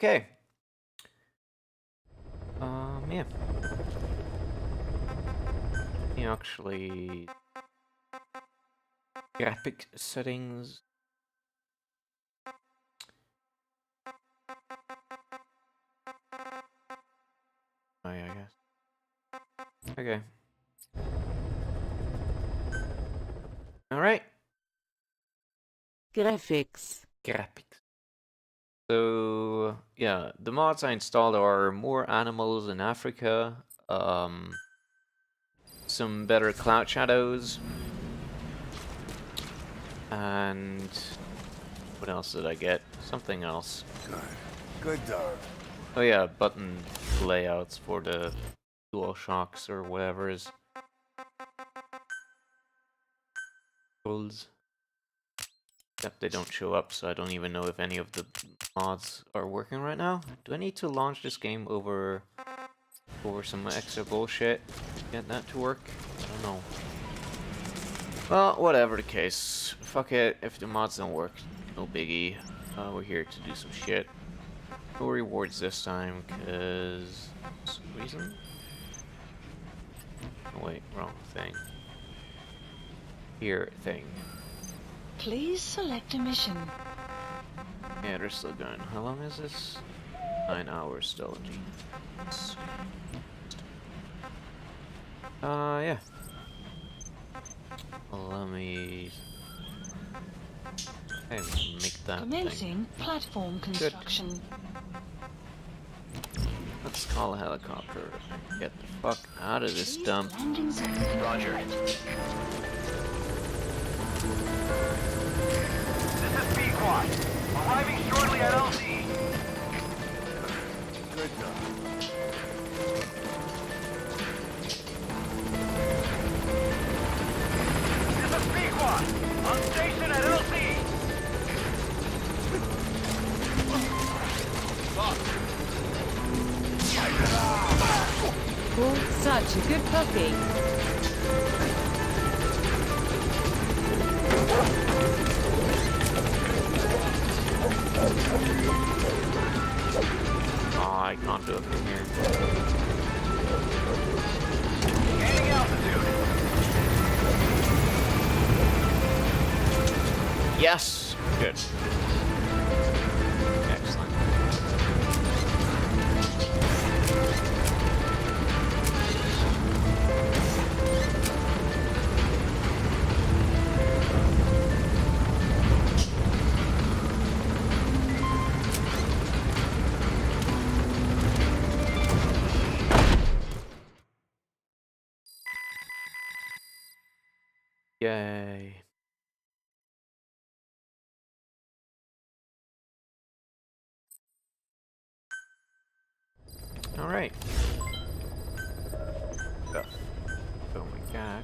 Okay. Yeah. Actually, graphic settings. Oh yeah, I guess. Okay. All right. Graphics. Graphics. So yeah, the mods I installed are more animals in Africa, some better cloud shadows, and what else did I get? Something else. Good dog. Oh yeah, button layouts for the DualShocks or whatever is controls. Except they don't show up, so I don't even know if any of the mods are working right now. Do I need to launch this game over some extra bullshit to get that to work? I don't know. Well, whatever the case. Fuck it, if the mods don't work, no biggie. We're here to do some shit. No rewards this time, cause... some reason? Oh wait, wrong thing. Here thing. Please select a mission. Yeah, they're still going. How long is this? 9 hours still. Jeez. Yeah. Let me... Hey, make that Commencing platform construction. Good. Let's call a helicopter and get the fuck out of this dump. Landing zone. Roger. This is B-Quad. Arriving shortly at LZ. Good dog. This is B-Quad. On station at LZ. Oh, such a good puppy. Oh, I can't do it from here. Gaining altitude. Yes! Good. Excellent. Yay. Alright. Oh my god.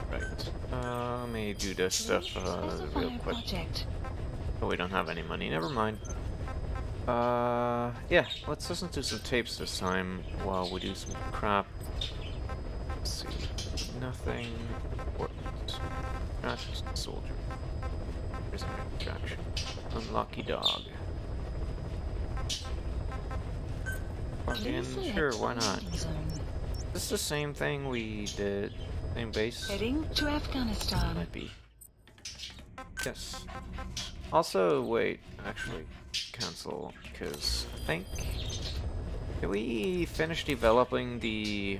Right. Let me do this stuff real quick. Project. Oh, we don't have any money. Never mind. Yeah, let's listen to some tapes this time while we do some crap. Let's see. Nothing important. Not just a soldier. Prisoner attraction. Unlucky dog. Fucking sure, why not? Is this the same thing we did? Same base? Heading to Afghanistan. Might be. Yes. Also, wait, actually, cancel, because I think... Did we finish developing the...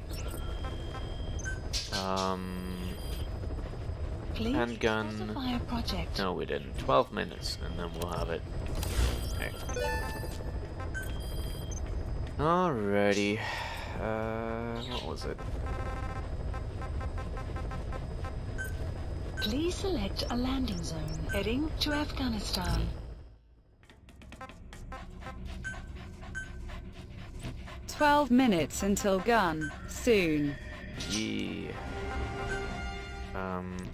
Please handgun? specify a project. No, we didn't. 12 minutes, and then we'll have it. Okay. Alrighty. What was it? Please select a landing zone. Heading to Afghanistan. 12 minutes until gun. Soon. Yeah.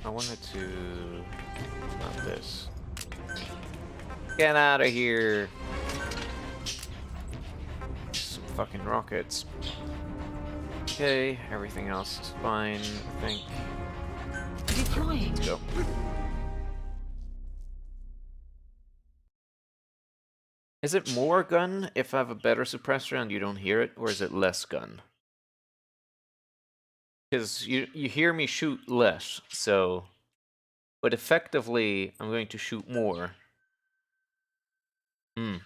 I wanted to... Not this. Get out of here! Some fucking rockets. Okay, everything else is fine, I think. Deploying. Let's go. Is it more gun if I have a better suppressor and you don't hear it, or is it less gun? Because you hear me shoot less, so... But effectively, I'm going to shoot more. Hmm.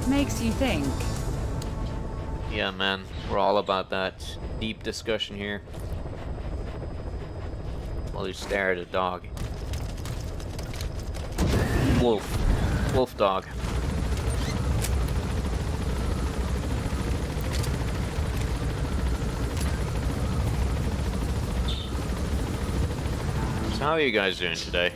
Makes you think. Yeah, man. We're all about that deep discussion here. While you stare at a dog. Wolf. Wolf dog. So how are you guys doing today?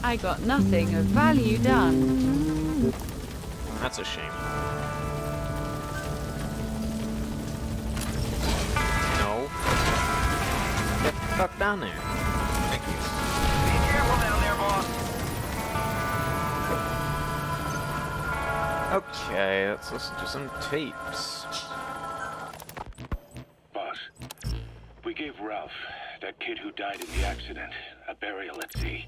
I got nothing of value done. That's a shame. No. Get the fuck down there. Thank you. Be careful down there, boss. Okay, let's listen to some tapes. Boss, we gave Ralph, that kid who died in the accident, a burial at sea.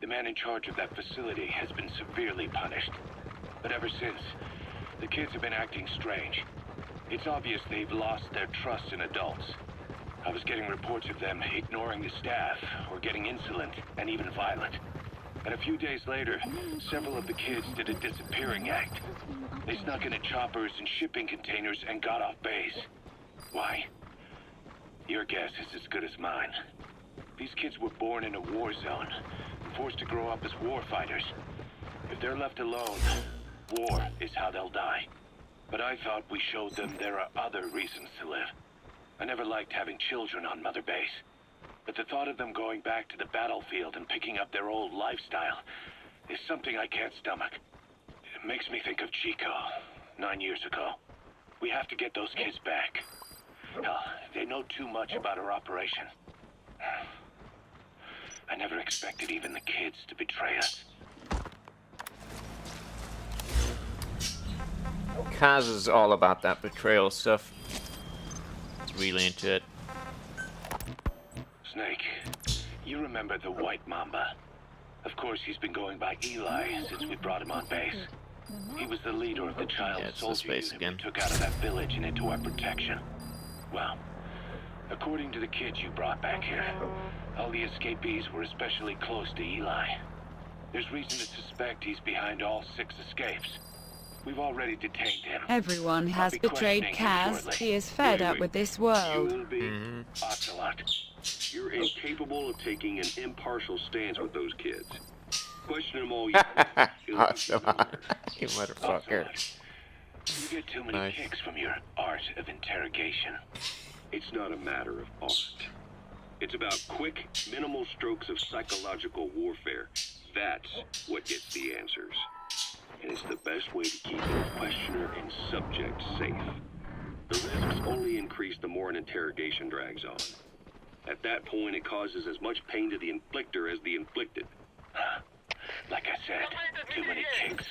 The man in charge of that facility has been severely punished. But ever since, the kids have been acting strange. It's obvious they've lost their trust in adults. I was getting reports of them ignoring the staff, or getting insolent, and even violent. And a few days later, several of the kids did a disappearing act. They snuck into choppers and shipping containers and got off base. Why? Your guess is as good as mine. These kids were born in a war zone, forced to grow up as war fighters. If they're left alone, war is how they'll die. But I thought we showed them there are other reasons to live. I never liked having children on Mother Base. But the thought of them going back to the battlefield and picking up their old lifestyle is something I can't stomach. It makes me think of Chico, 9 years ago. We have to get those kids back. Hell, they know too much about our operation. I never expected even the kids to betray us. Kaz is all about that betrayal stuff. He's really into it. Snake, you remember the White Mamba? Of course, he's been going by Eli since we brought him on base. He was the leader of the child Yeah, it's the soldier space unit again. we took out of that village and into our protection. Well, according to the kids you brought back here, all the escapees were especially close to Eli. There's reason to suspect he's behind all 6 escapes. We've already detained him. Everyone I'll has be betrayed questioning him Kaz. shortly. He is fed Wait, up wait. with this You world. will be Ocelot. You're incapable of taking an impartial stance with those kids. Question them all you Awesome. You motherfucker. Ocelot, you get too many Nice. kicks from your art of interrogation. It's not a matter of art. It's about quick, minimal strokes of psychological warfare. That's what gets the answers. And it's the best way to keep the questioner and subject safe. The risks only increase the more an interrogation drags on. At that point, it causes as much pain to the inflictor as the inflicted. Like I said, too many kicks.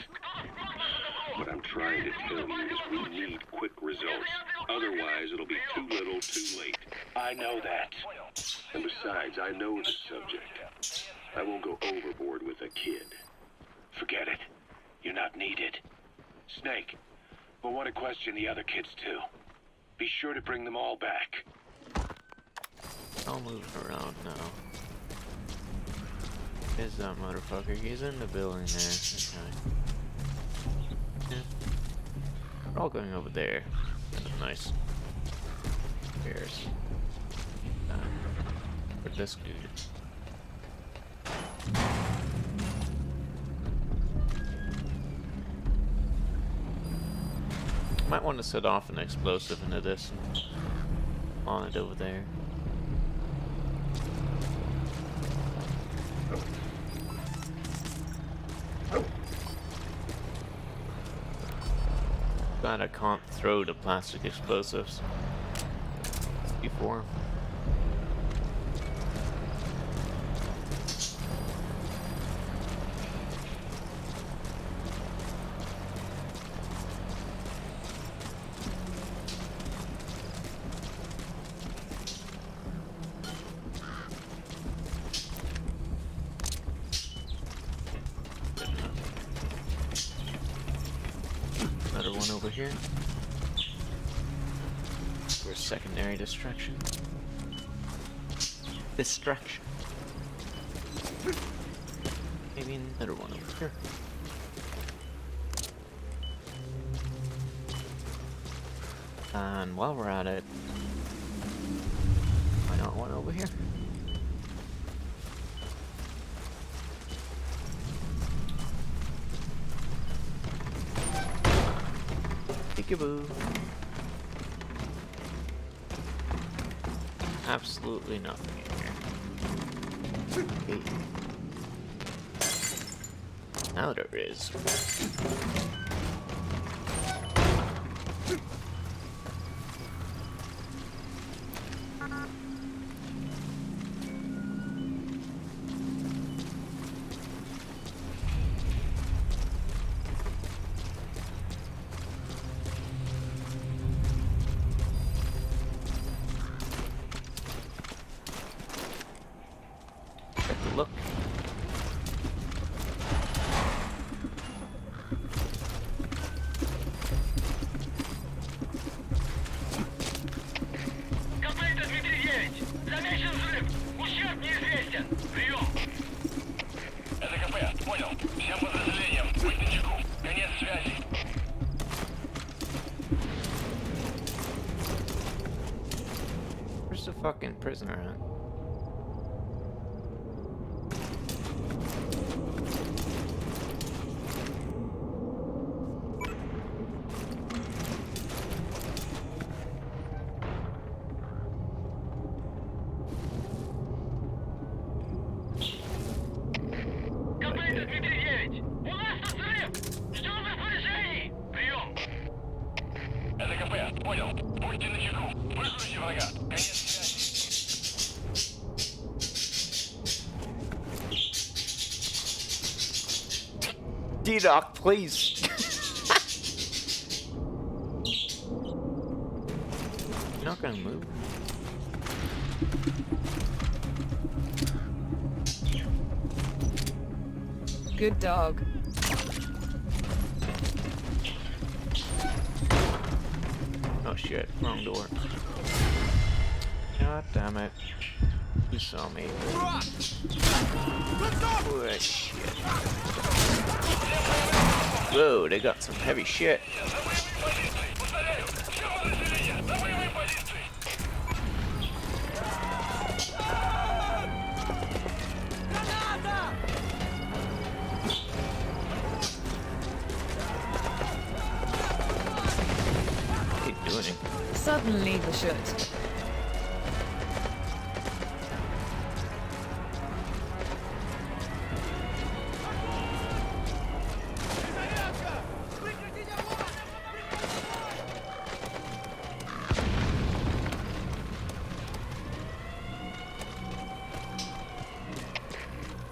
What I'm trying to tell you is we need quick results. Otherwise, it'll be too little, too late. I know that. And besides, I know the subject. I won't go overboard with a kid. Forget it. You're not needed. Snake, we'll want to question the other kids too. Be sure to bring them all back. I'll move around now. Is that motherfucker? He's in the building there. Okay. Yeah. We're all going over there. Nice. Bears. For this dude. Might want to set off an explosive into this and on it over there. glad I can't throw the plastic explosives before. Another one over here. For a secondary distraction. Distraction. Maybe another one over here. And while we're at it, why not one over here? Peekaboo. Absolutely nothing in here. Okay. Now there is. Look. Комплект Дмитрий 9. Замечен взрыв. Ущерб неизвестен. Прием. Это КП. Понял. Всем подразделениям. Быть начеку. Конец связи. Where's the fucking prisoner at? Комплект Дмитрий 9. У нас тут взрыв. Ждем распоряжений. Прием. Это КП. Понял. Будьте начеку. Выслушайте врага. Конец связи. D-Doc, please. You're not gonna move. Good dog. Oh shit, wrong door. God damn it. You saw me. Oh shit. Whoa, they got some heavy shit. Keep doing it. Suddenly the should.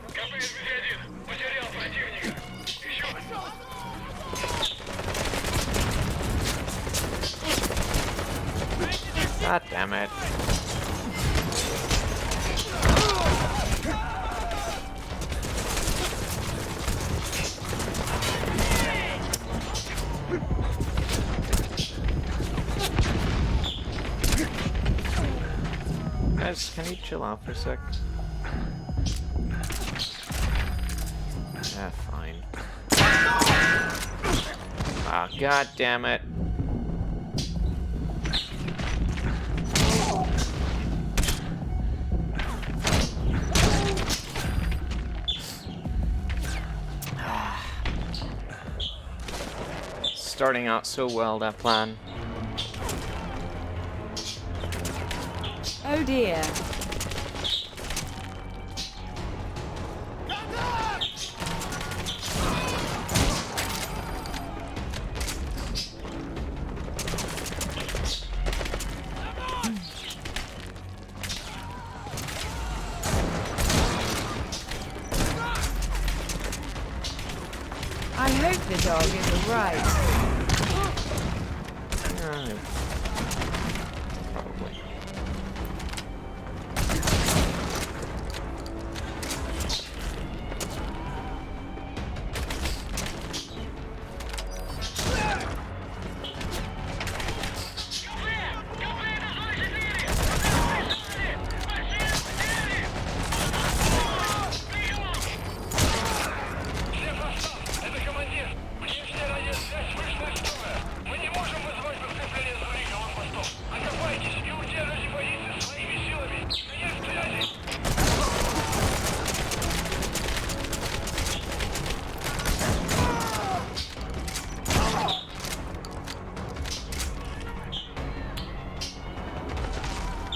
КП Дмитрий 1. Потерял противника. Еще. God damn it. Guys, can you chill out for a sec? Ah, fine. Ah, god damn it. Starting out so well, that plan. Oh dear. dog is alright. Probably. Это командир. Внешняя радиосвязь вышла из строя. Мы не можем вызвать подкрепление с других блокпостов. Окопайтесь и удержите позиции своими силами. Конец связи.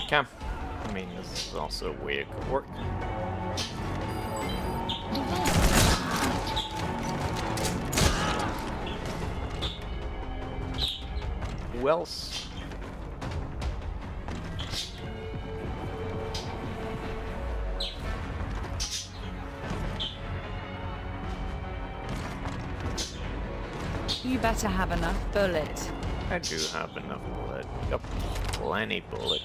Okay. I mean, this is also a way it could work. Who else? You better have enough bullet. I do have enough bullet. Yep, plenty bullet.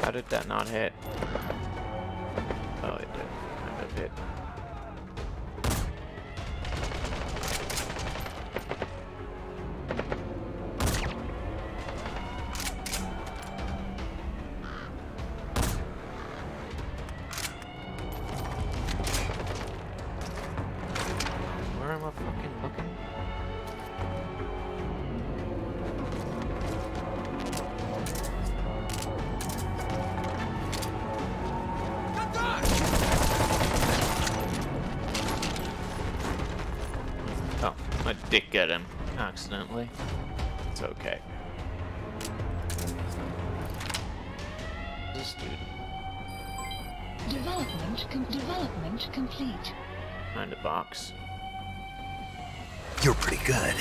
How did that not hit? Oh, it did. Kind of hit. Where am I fucking looking? Oh, I did get him accidentally. It's okay. This dude. Development complete. Find a box. You're pretty good.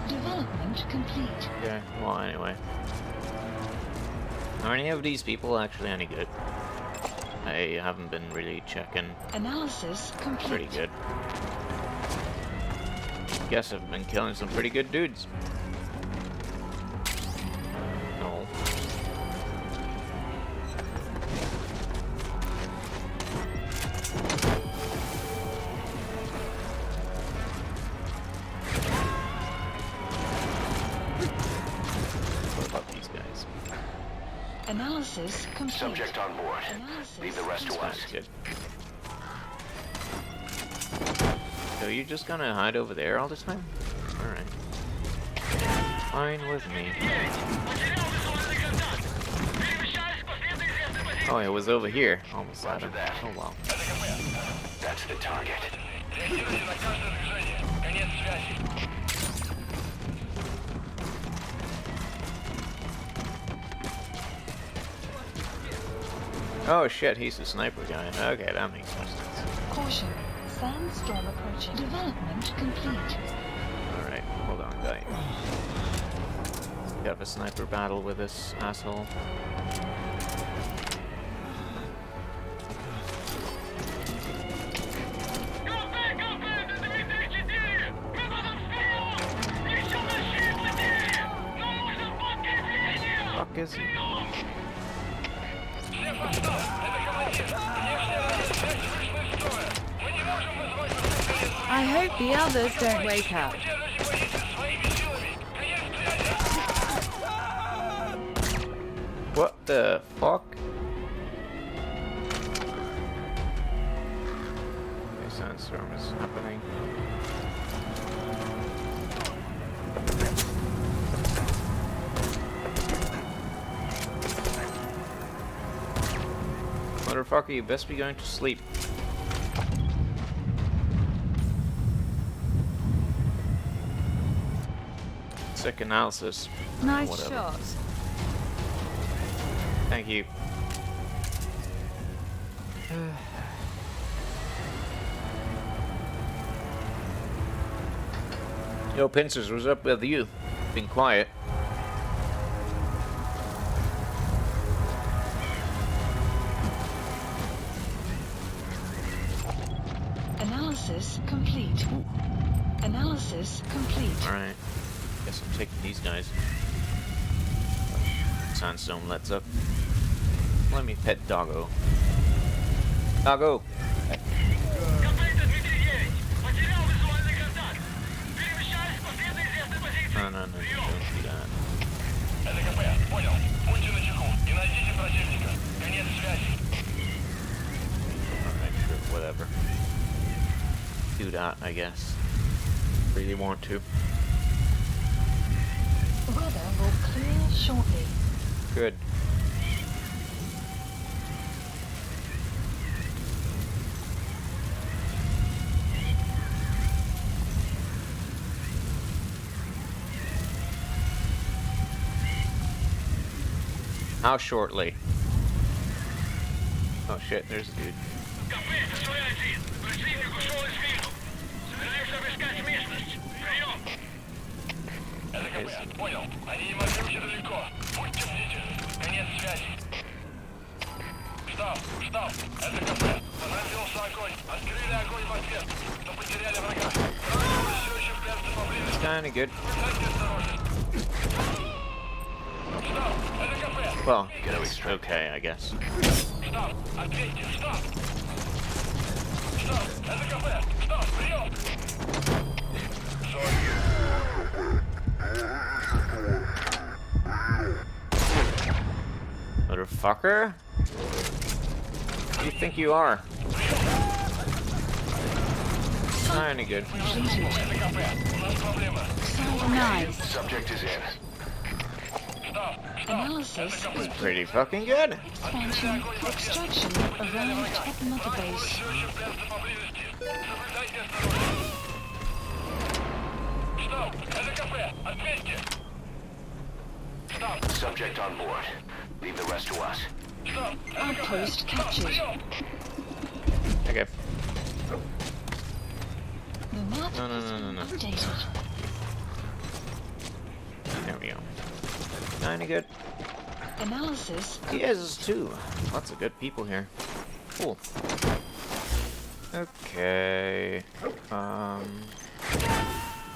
Development complete. Okay, well, anyway. Are any of these people actually any good? I haven't been really checking. Analysis complete. Pretty good. Guess I've been killing some pretty good dudes. No. What about these guys? Analysis complete. Subject on board. Analysis Leave the rest to us. That's good. So you're just gonna hide over there all the time? Alright. Fine with me. Oh, it was over here. Almost had him. Oh wow. That's the target. Реагируйте на каждое движение. Конец связи. Oh shit, he's the sniper guy. Okay, that makes more sense. Caution. Sandstorm approaching. Development complete. Alright, hold on, guy. We have a sniper battle with this asshole. Fuck is he? I hope the others don't wake up. What the fuck? Okay, sandstorm is happening. Motherfucker, you best be going to sleep. Sick analysis. Nice Whatever. shot. Thank you. Yo, Pincers, what's up with you? Been quiet. Analysis complete. Analysis complete. Alright. Guess I'm taking these guys. Sandstone lets up. Let me pet Doggo. Doggo! Компания 239. Потерял визуальный контакт. Перемещаюсь по следу известной позиции. No, don't do that. ЛКП, понял. Будьте начеку и найдите противника. Конец связи. Alright, sure, whatever. Do that, I guess. Really want to. Weather will clear shortly. Good. How shortly? Oh shit, there's a dude. КП, это свой один. Противник ушел из виду. Собираюсь обыскать местность. Прием. ЛКП, понял. Они не могли уйти далеко. Будьте бдительны. Конец связи. Штаб, ЛКП. Понравился огонь. Открыли огонь в ответ. Но потеряли врага. Враг все еще прячется поблизости. Kinda good. Будьте осторожны. Штаб, ЛКП. Well, it's okay, I guess. Штаб, ответьте, штаб. Штаб, ЛКП. Штаб, прием. Motherfucker? Who do you think you are? Kinda good. ЛКП, у нас проблема. Nice. Subject is in. Штаб, Analysis It's pretty fucking good. expansion extraction arrived at mother base. все еще прячется поблизости. Соблюдайте осторожность. Штаб, ЛКП, ответьте. Штаб, Subject on board. Leave the rest to us. штаб, Outpost captured. прием. Okay. The map No, no, has no, been no, no. updated. There we go. Kinda good. Analysis He is too. Lots of good people here. Cool. Okay. Let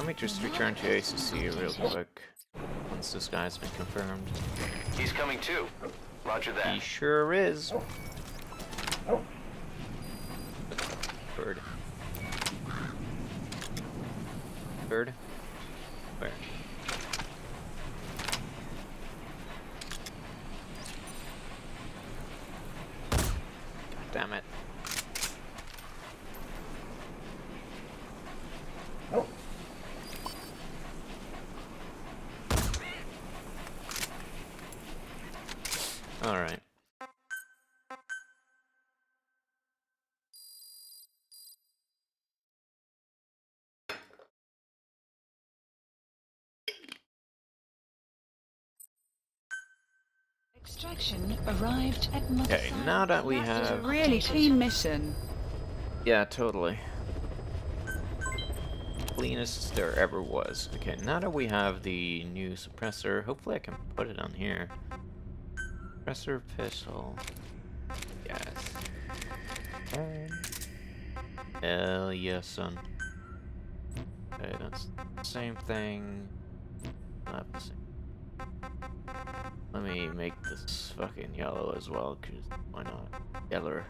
me just return to ACC real quick. Once this guy's been confirmed. He's coming too. Roger He that. sure is. Bird. Bird? Where? Damn it. All right. extraction arrived at mother Okay, site. now that we That was a have... really clean mission. Yeah, totally. Cleanest there ever was. Okay, now that we have the new suppressor, hopefully I can put it on here. Suppressor pistol. Yes. Hell yes, son. Okay, that's the same thing. Not the same. Let me make this fucking yellow as well, cause why not? Yellow.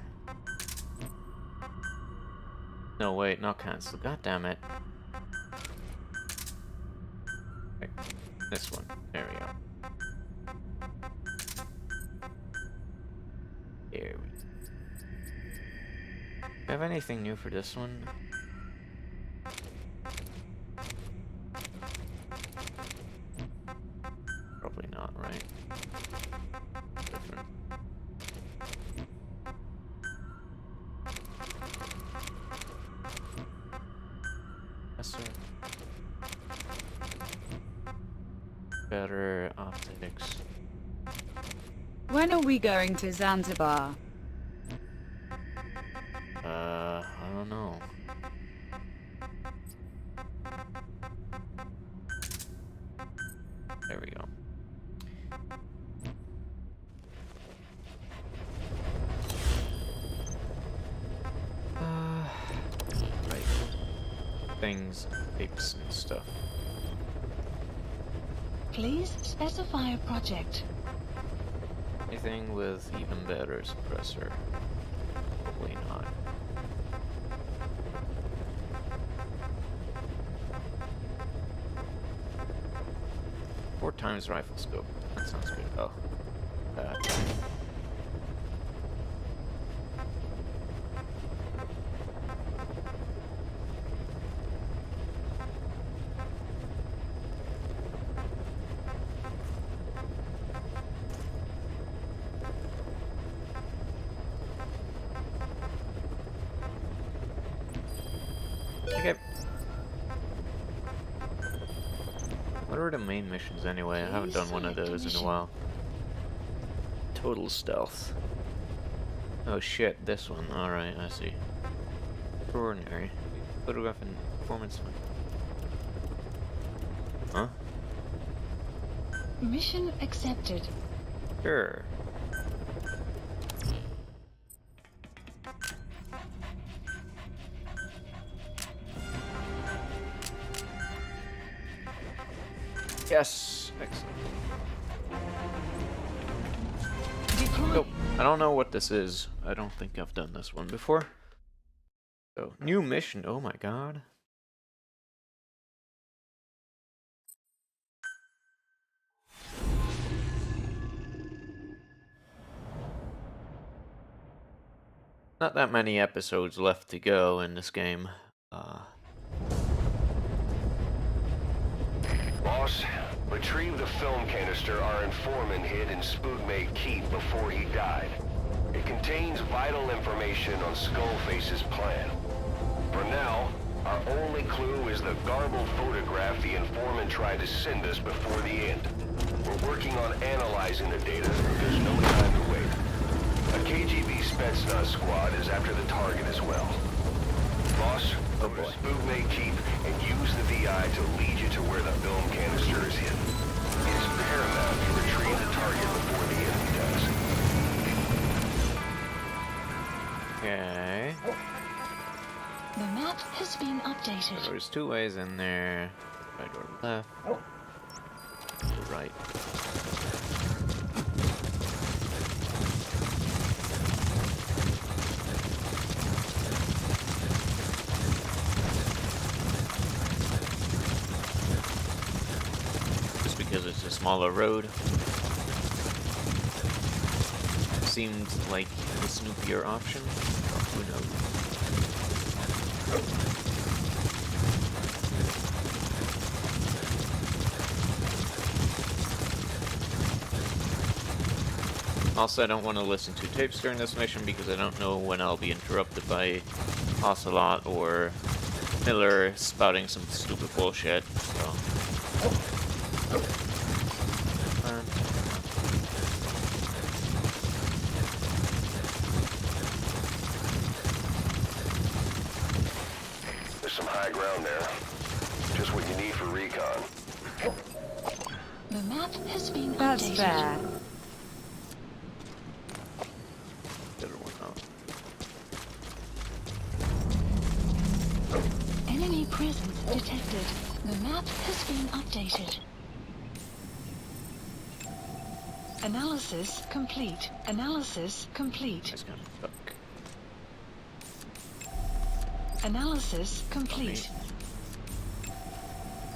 No, wait, not cancel. God damn it. Okay, this one. There we go. There we go. Do you have anything new for this one? Probably not, right? Different. Yes, sir. Better optics. When are we going to Zanzibar? I don't know. things, tapes and stuff. Please specify a project. Anything with even better suppressor. Probably not. Four times rifle scope. That sounds good. Oh. Okay. What are the main missions anyway? I haven't done one of those in a while. Total stealth. Oh shit, this one. Alright, I see. Extraordinary. Photograph and performance. Huh? Mission accepted. Sure. Yes! Excellent. Deploy. Nope. I don't know what this is. I don't think I've done this one before. So, new mission. Oh my god. Not that many episodes left to go in this game. Boss, retrieve the film canister our informant hid in Spoogmate Keep before he died. It contains vital information on Skullface's plan. For now, our only clue is the garbled photograph the informant tried to send us before the end. We're working on analyzing the data. There's no time to wait. A KGB Spetsnaz squad is after the target as well. Boss, go to Spoogmate Keep and use the VI to lead you to where the film canister is hidden. It is paramount to retrieve the target before the enemy does. Okay. The map has been updated. So there's two ways in there. Right or left. Right. Just because it's a smaller road. Seemed like the snoopier option. Who knows? Also, I don't want to listen to tapes during this mission because I don't know when I'll be interrupted by Ocelot or Miller spouting some stupid bullshit, so... There's some high ground there. Just what you need for recon. The map has been That's updated. fair. Better one out. Enemy presence detected. The map has been updated. Analysis complete. Analysis complete. It's kind of fuck. Analysis complete.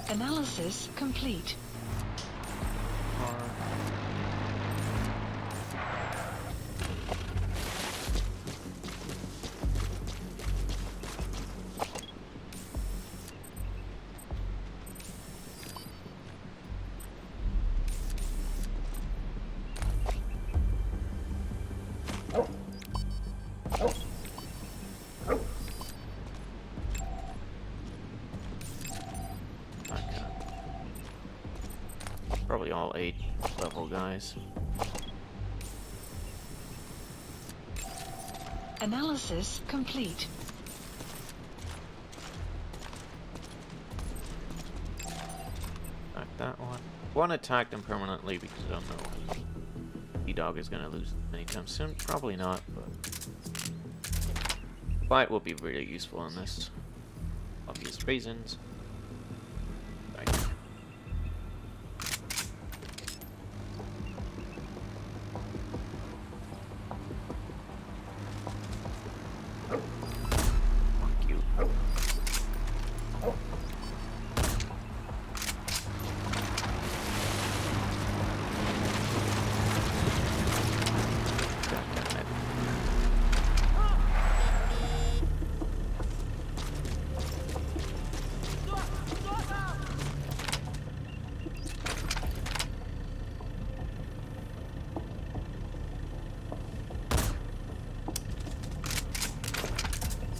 Analysis complete. Probably all 8 level guys. Analysis complete. Attack that one. One attack them permanently because I don't know D-Dog is gonna lose anytime soon. Probably not, but fight will be really useful in this. obvious reasons. Right. Fuck you. God damn it.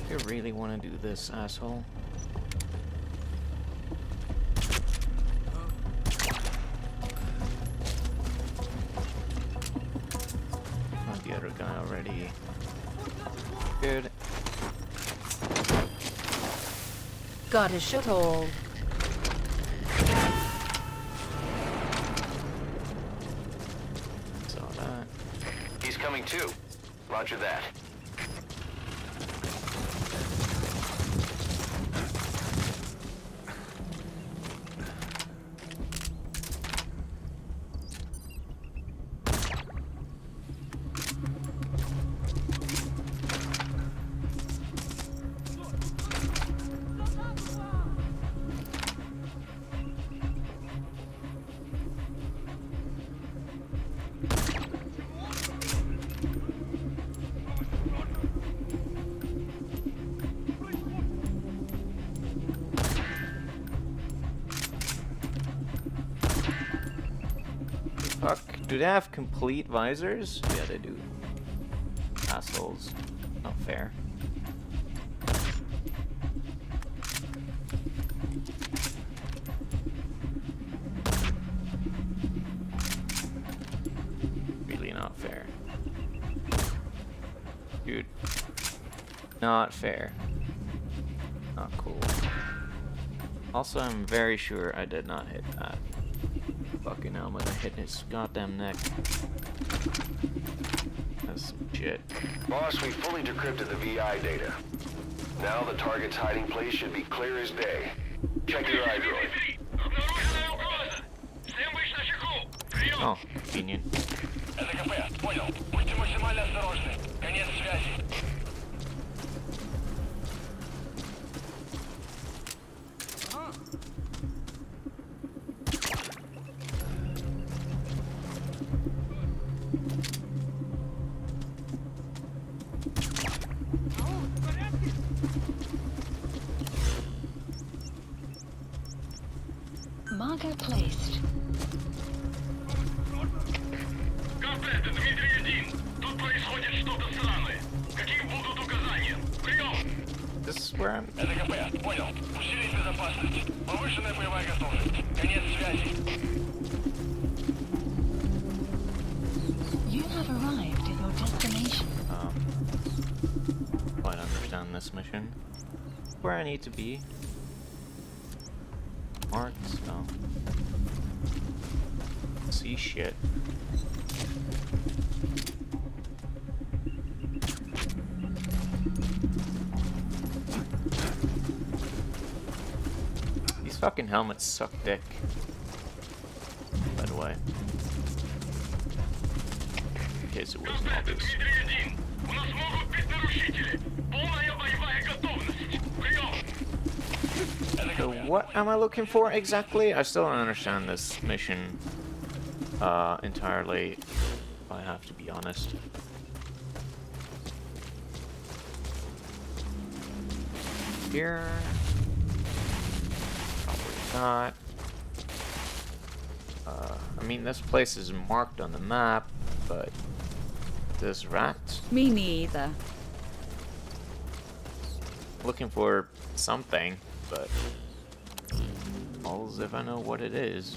You really want to do this, asshole? Oh, the other guy already. Good. Got a shot all. Saw that. He's coming too. Roger that. Fuck. Do they have complete visors? Yeah, they do. Assholes. Not fair. Really not fair. Dude. Not fair. Not cool. Also, I'm very sure I did not hit that. Fucking hell, I'm gonna hit his goddamn neck. That's some shit. Boss, we fully decrypted the VI data. Now the target's hiding place should be clear as day. Check your iDroid. Обнаруженная угроза! Всем быть начеку! Прием! Oh, convenient. Это КП, понял. Будьте максимально осторожны. Конец связи. Marker placed. КП, это Дмитрий-1. Тут происходит что-то странное. Какие будут указания? Прием! This is where I'm. Это КП, понял. Усилить безопасность. Повышенная боевая готовность. Конец связи. You have arrived at your destination. Quite understand this mission. Where I need to be. Marks, no. See shit. These fucking helmets suck dick. By the way. In case it wasn't КП, это obvious. Дмитрий-1. У нас могут быть нарушители. Полная боевая готовность. Прием! So what am I looking for exactly? I still don't understand this mission entirely, if I have to be honest. Here. Probably not. I mean, this place is marked on the map, but this rat. Me neither. Looking for something, but all as if I know what it is.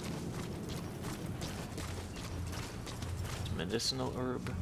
It's a medicinal herb.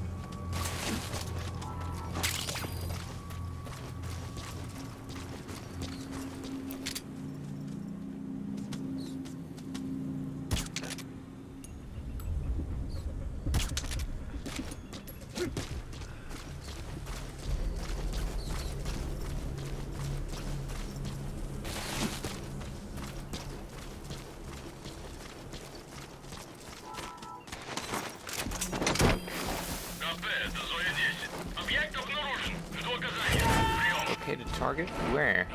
Located target? Where?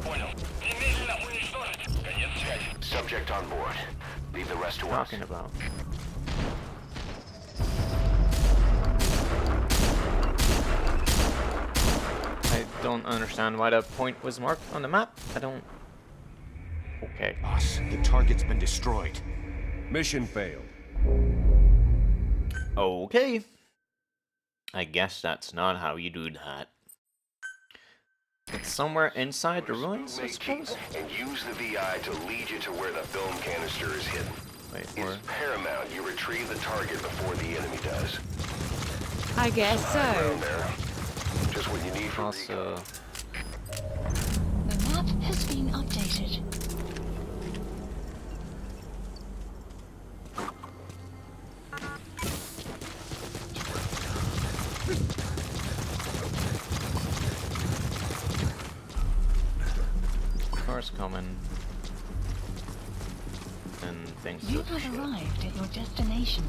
Понял. Немедленно уничтожить. Конец связи. Subject on board. Leave the rest to us. Talking about. I don't understand why that point was marked on the map. I don't. Okay. Boss, the target's been destroyed. Mission failed. Okay. I guess that's not how you do that. It's somewhere inside the ruins, I suppose? And use the VI to lead you to where the film canister is hidden. Wait, It's where? paramount you retrieve the target before the enemy does. I guess Down so. there. Just what you need for Also, recon. The map has been updated. cars coming. And things You look have shit. arrived at your destination.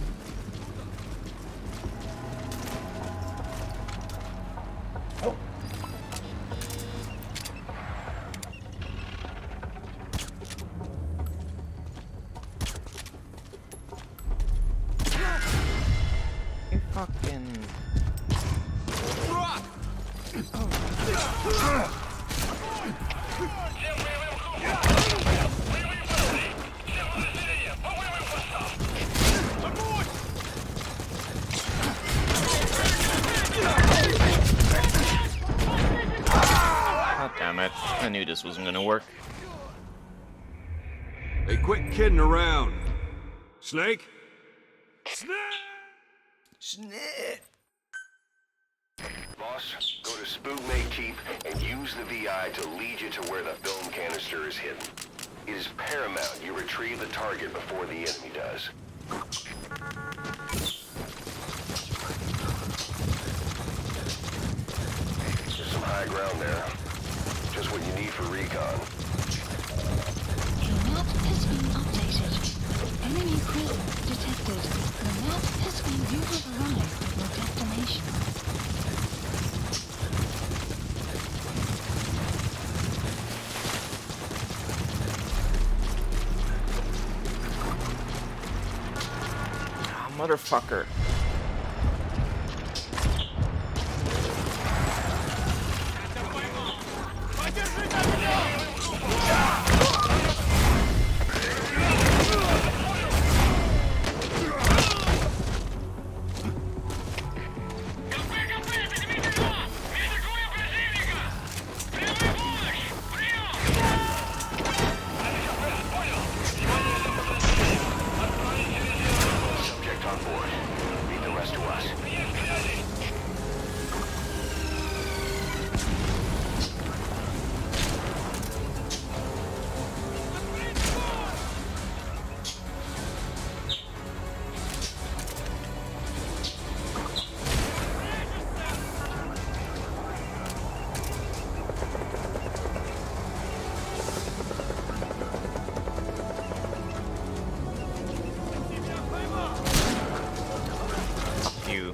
You fucking. Всем боевым группам! Боевые посты! Всем подразделениям! По боевым постам! Огонь! God damn it. I knew this wasn't gonna work. Hey, quit kidding around. Snake? Boss, go to Spookmate Keep and use the VI to lead you to where the film canister is hidden. It is paramount you retrieve the target before the enemy does. There's some high ground there. Just what you need for recon. The map has been updated. Enemy presence detected. The map has been. You have arrived at your destination. Ah, motherfucker. Subject on board. Leave the rest to us. Fuck you.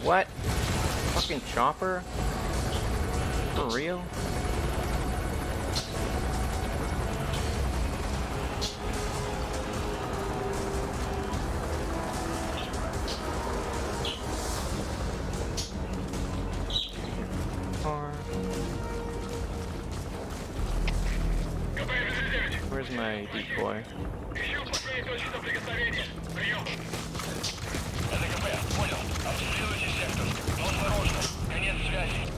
What? Fucking chopper? For real? Car. Where's my decoy? Ищу последние точки соприкосновения. Прием. ЛКП, понял. Обследуйте сектор. Но осторожно. Конец связи.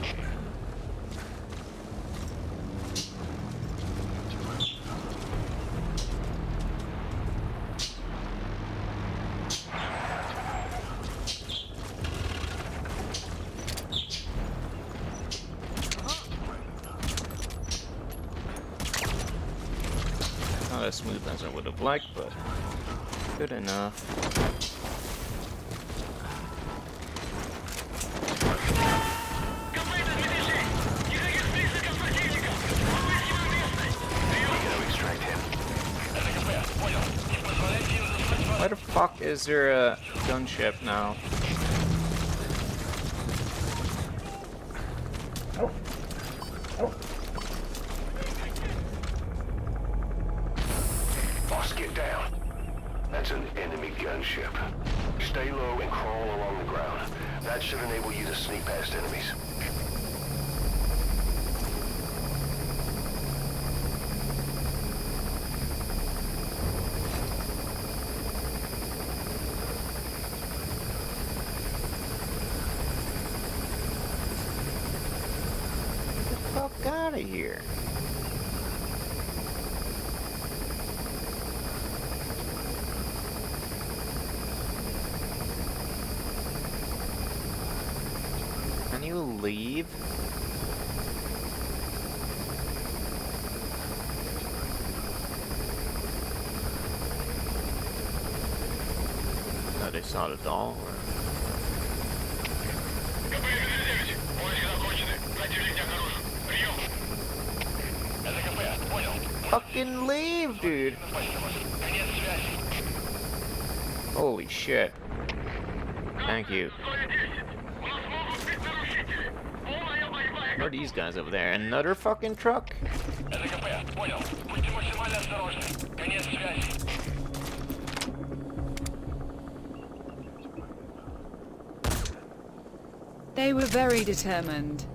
Not as smooth as I would have liked, but good enough. Why the fuck is there a gunship now? Boss, get down. That's an enemy gunship. Stay low and crawl along the ground. That should enable you to sneak past enemies. Fuck out of here. Can you leave? Oh, they saw the doll? Or... КП-9, поиски закончены. Противник не обнаружен. Прием. Это КП, понял. Fucking leave, dude! Конец связи. Holy shit. Thank you. 110. У нас могут быть нарушители. Полная боевая What are these guys over there? Another fucking truck? Это КП, понял. Будьте максимально осторожны. Конец связи. They were very determined.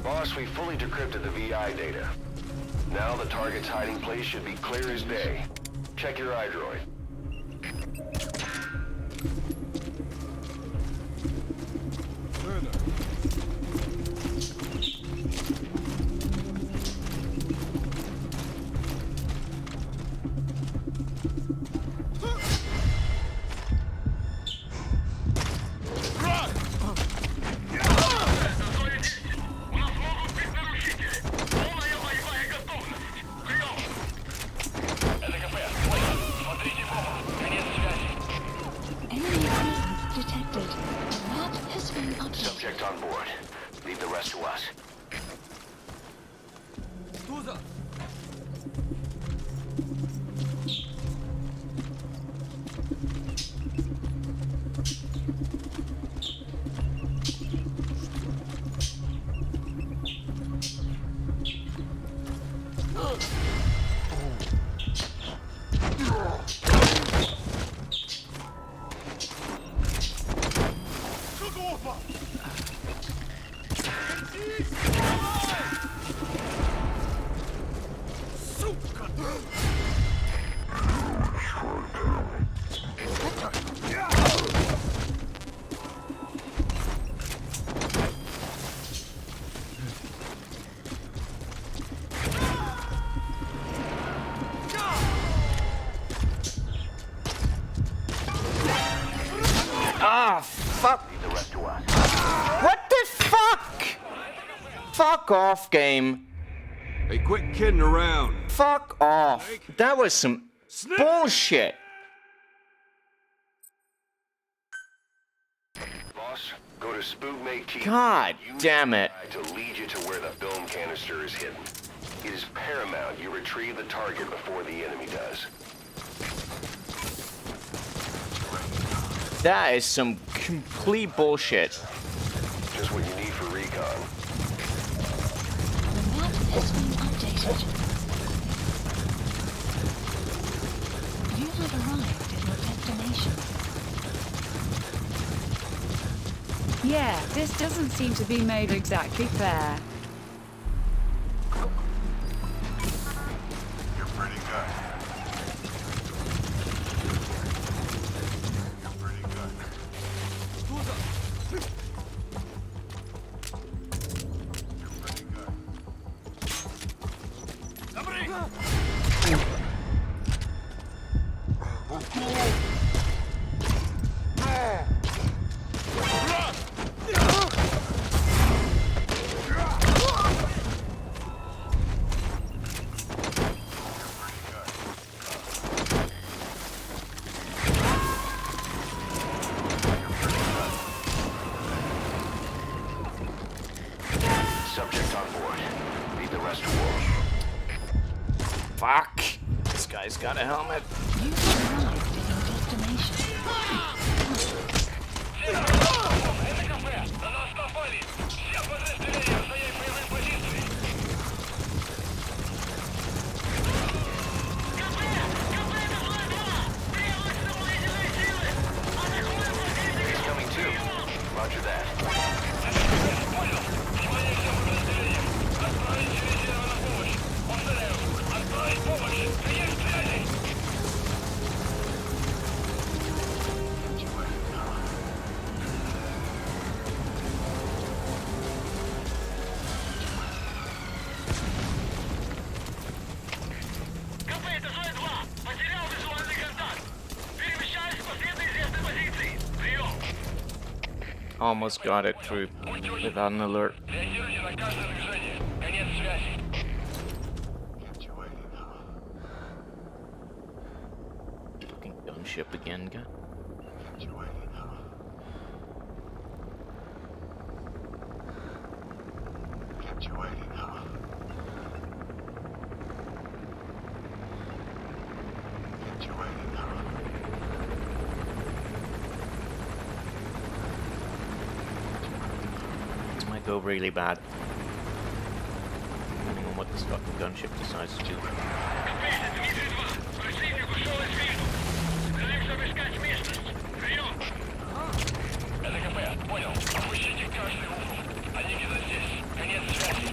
Boss, we fully decrypted the VI data. Now the target's hiding place should be clear as day. Check your iDroid. У нас могут быть нарушители. Полная боевая готовность. Прием. Это КП, понял. Смотрите в оба. Конец связи. Enemy presence detected. The map has been updated. Subject on board. Leave the rest to us. Ah, fuck! Leave the rest to us. What the fuck? Fuck off, game. Hey, quit kidding around. Fuck off. That was some bullshit. Boss, go to Spookmate Key. God Use damn it. to lead you to where the film canister is hidden. It is paramount you retrieve the target before the enemy does. That is some complete bullshit. Just what you need for recon. The map has been updated. You have arrived at your destination. Yeah, this doesn't seem to be made exactly fair. You're pretty good. You're pretty good. You're pretty good. You have arrived at your destination. Это кафе! На нас напали! Все подразделения в своей боевой позиции! КП! КП, это злая два! Требуются дополнительные силы! Атакуем противника! Coming too. Roger that. Это КП, понял! Внимание всем подразделениям! Отправить дивизию на помощь! Повторяю, отправить помощь! Прием связи! КП, это зоя 2! Потерял визуальный контакт! Перемещаюсь по следу известной позиции! Прием! Almost got it through without an alert. Реагируйте на каждое движение! Конец связи! Fucking gunship again, guy. This might go really bad. Depending on what this fucking gunship decides to do. КП, это Дмитрий 2! Противник ушел из виду! Стремимся обыскать местность! Прием! Это КП, понял. Опустите каждый угол. Они где-то здесь. Конец связи.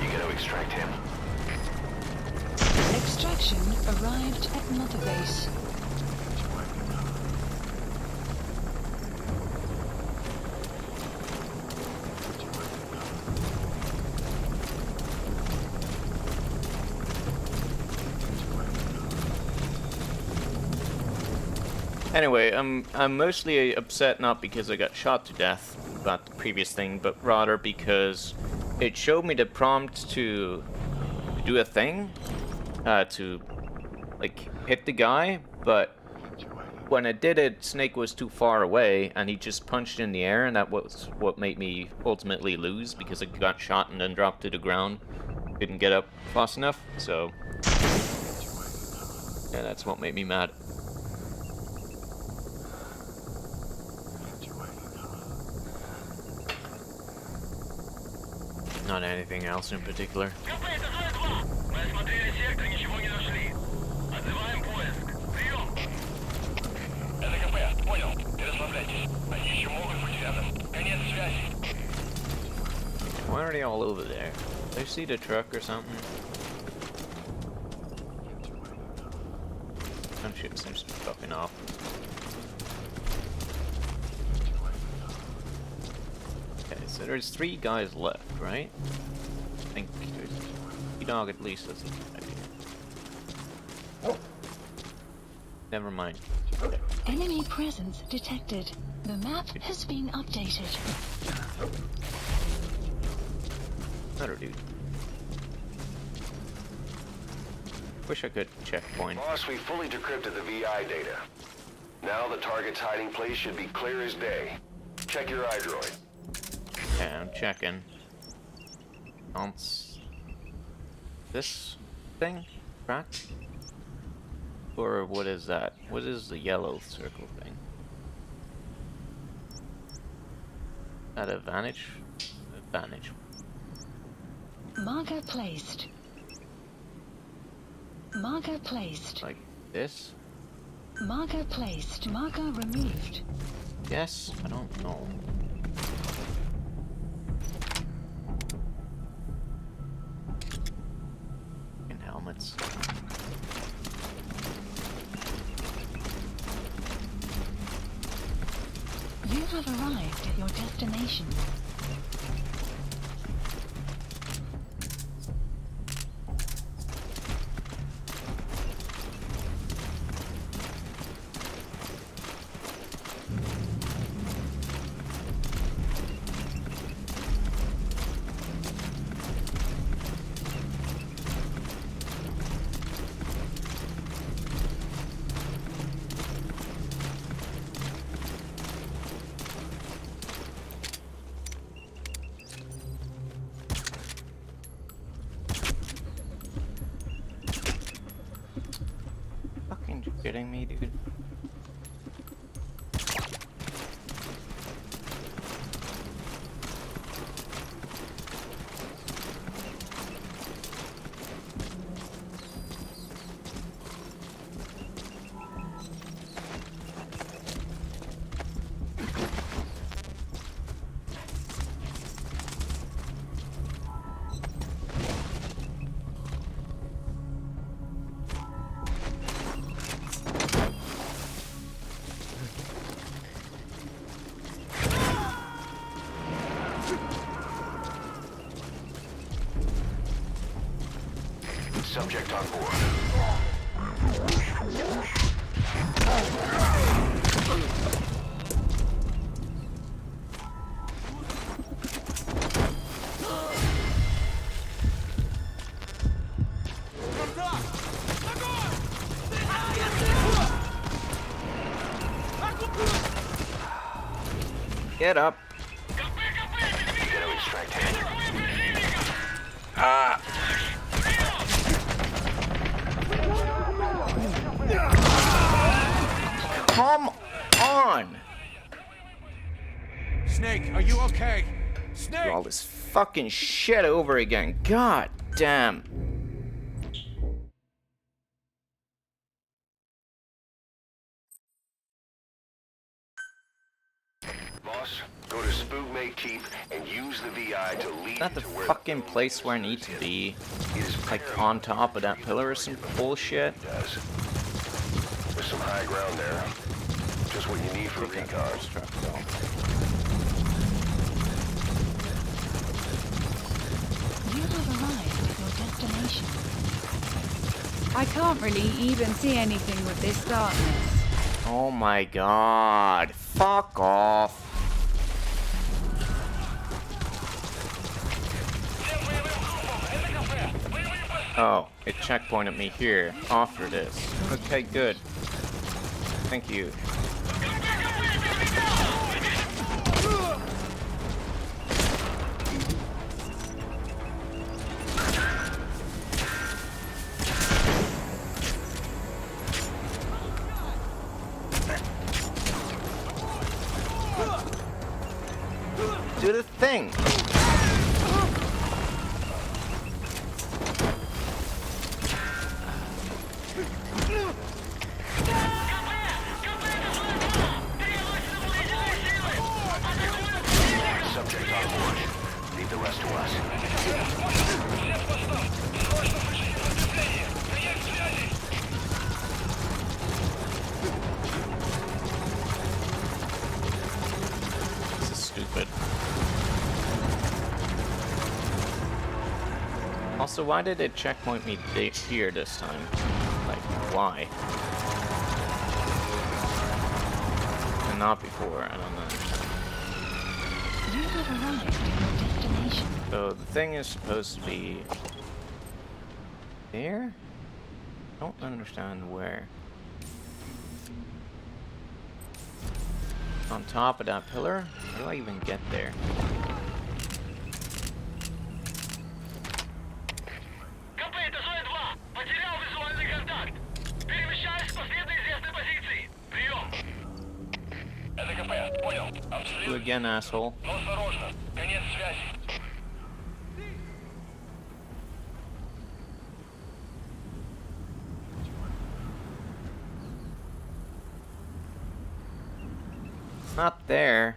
You gotta extract him. Extraction arrived at Mother Base. Anyway, I'm mostly upset not because I got shot to death about the previous thing, but rather because it showed me the prompt to do a thing, to like hit the guy, but when I did it, Snake was too far away, and he just punched in the air, and that was what made me ultimately lose, because I got shot and then dropped to the ground, didn't get up fast enough, so yeah, that's what made me mad. Not anything else in particular. КП, это зоя 2! Мы осмотрели сектор, ничего не нашли. Отзываем поиск. Прием! Это КП, понял. Не расслабляйтесь. Они еще могут быть рядом. Конец связи. Why are they all over there? They see the truck or something? Gunship seems to be fucking off. Okay, so there's 3 guys left, right? I think there's E-Dog at least has an idea. Never mind. Enemy presence detected. The map has been updated. Another dude. Wish I could checkpoint. Boss, we fully decrypted the VI data. Now the target's hiding place should be clear as day. Check your iDroid. Yeah, I'm checking. Bounce. This thing? Cracked? Or what is that? What is the yellow circle thing? Is that a vantage? A vantage. Marker placed. Marker placed. Like this? Marker placed. Marker removed. Yes? I don't know. In helmets. You have arrived at your destination. Kidding me, dude? Subject on board. Get up. Gonna extract him. Ah. Come on! Snake, are you okay? Do Snake! all this fucking shit over again. God damn. Boss, go to Spoogmate Keep and use the VI to lead Not the to where fucking place where I need to be. it is Like paramount on top of that pillar or some bullshit. it does. There's some high ground there. Just what you need for Take that recon. first truck, though. You have arrived at your destination. I can't really even see anything with this darkness. Oh my god. Fuck off. Oh, it checkpointed me here. After this. Okay, good. Thank you. Do the thing. Subject on board. Leave the rest to us. This is stupid. Also, why did it checkpoint me here this time? Like, why? And not before, I don't understand. You have arrived at your destination. So, the thing is supposed to be... there? I don't understand where. On top of that pillar? How do I even get there? КП, это Зоя 2. Потерял визуальный контакт. Перемещаюсь по следу известной позиции. Прием. Это КП, понял. You Обстрел. again, asshole. Но осторожно. Конец связи. Not there.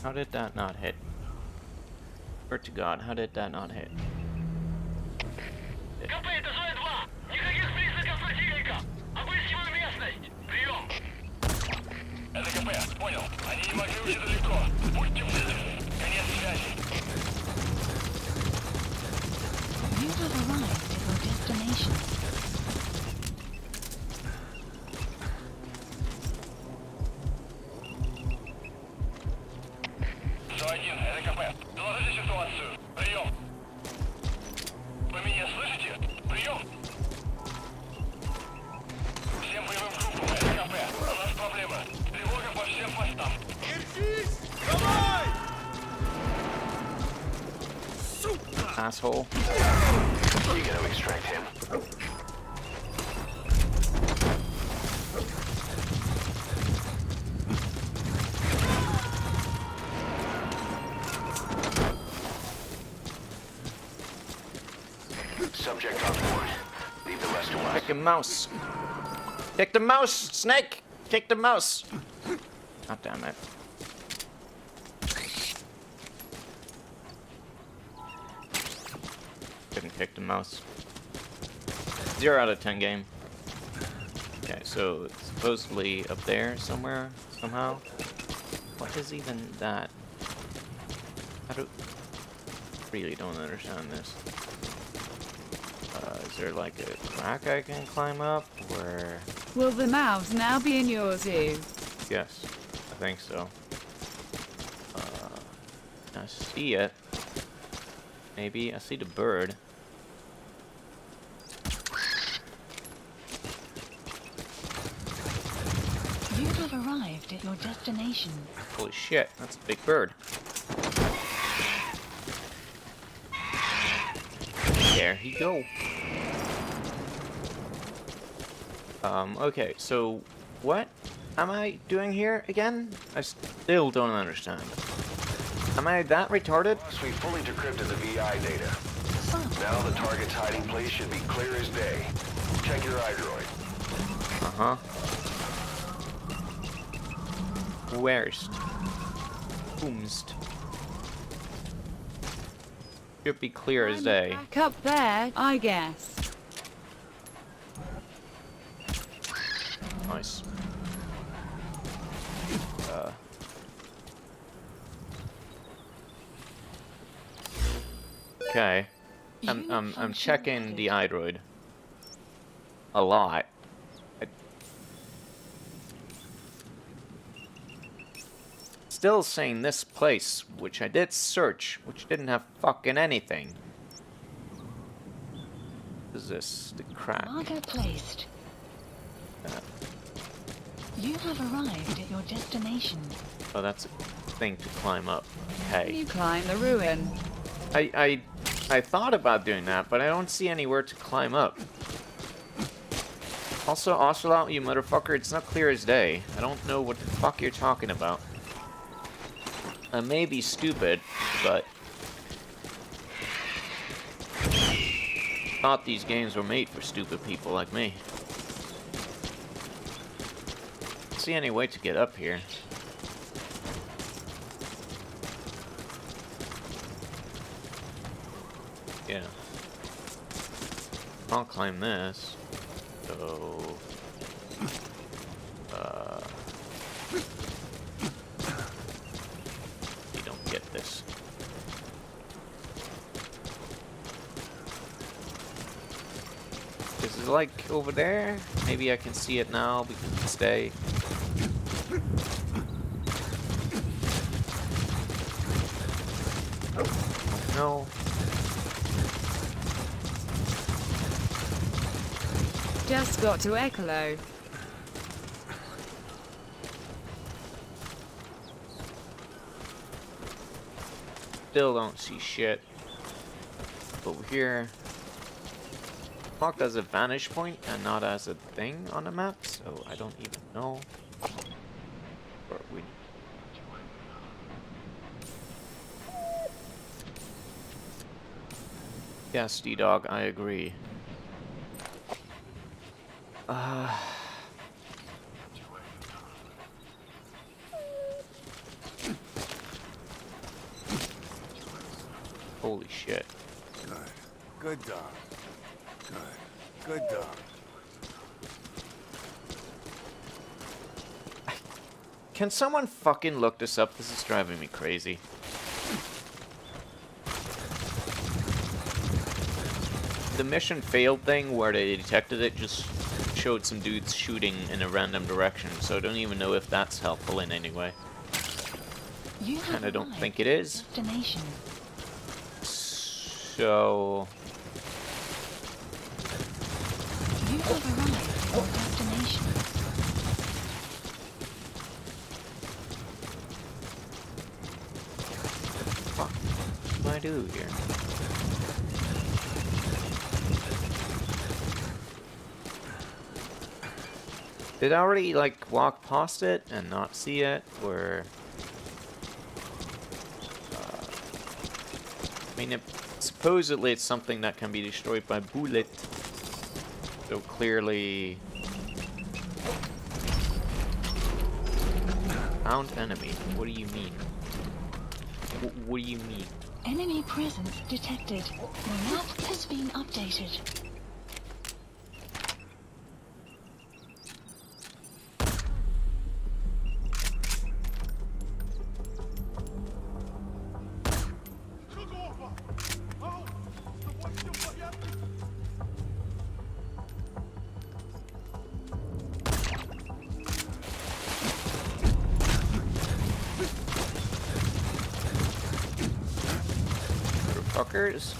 How did that not hit? Swear to God, how did that not hit? КП, это Зоя 2. Никаких признаков противника. Обыскиваю местность. Прием. Это КП, понял. Они не могли уйти далеко. Будьте бдительны. Конец связи. You have arrived at your destination. Зо-1, это КП. Доложите ситуацию. Прием. Вы меня слышите? Прием. asshole. You gotta extract him. Subject on board. Leave the rest to us. Kick the mouse. Kick the mouse, Snake! Kick the mouse! God damn it. Couldn't kick the mouse. 0 out of 10 game. Okay, so it's supposedly up there somewhere, somehow. What is even that? I really don't understand this. Is there like a crack I can climb up, or? Will the mouse now be in your zoo? Yes, I think so. I see it. Maybe I see the bird. You have arrived at your destination. Holy shit, that's a big bird. There you go. Okay, so what am I doing here again? I still don't understand. Am I that retarded? Plus, we fully decrypted the VI data. Now the target's hiding place should be clear as day. Check your iDroid. Uh-huh. Where's? Boomst. Should be clear as day. Back up there, I guess. Nice. Okay. I'm checking the iDroid a lot. Still saying this place, which I did search, which didn't have fucking anything. What is this? The crack. Marker placed. You have arrived at your destination. Oh, that's a thing to climb up. Okay. You climb the ruin. I thought about doing that, but I don't see anywhere to climb up. Also, Ocelot, you motherfucker, it's not clear as day. I don't know what the fuck you're talking about. I may be stupid, but thought these games were made for stupid people like me. Don't see any way to get up here. Yeah. I'll climb this. So you don't get this. This is like over there. Maybe I can see it now because it's day. No. Just got to Ecolo. Still don't see shit. Over here. Marked as a vantage point and not as a thing on the map, so I don't even know. Or we. Yes, D-Dog, I agree. Holy shit. Good. Good dog. Good. Good dog. Can someone fucking look this up? This is driving me crazy. The mission failed thing where they detected it just showed some dudes shooting in a random direction, so I don't even know if that's helpful in any way. And I don't think it is. Destination. So You have arrived at your destination. what do I do here? Did I already, like, walk past it and not see it? Or... I mean, supposedly it's something that can be destroyed by bullet. So clearly... Found enemy. What do you mean? What do you mean? Enemy presence detected. The map has been updated. Fuckers.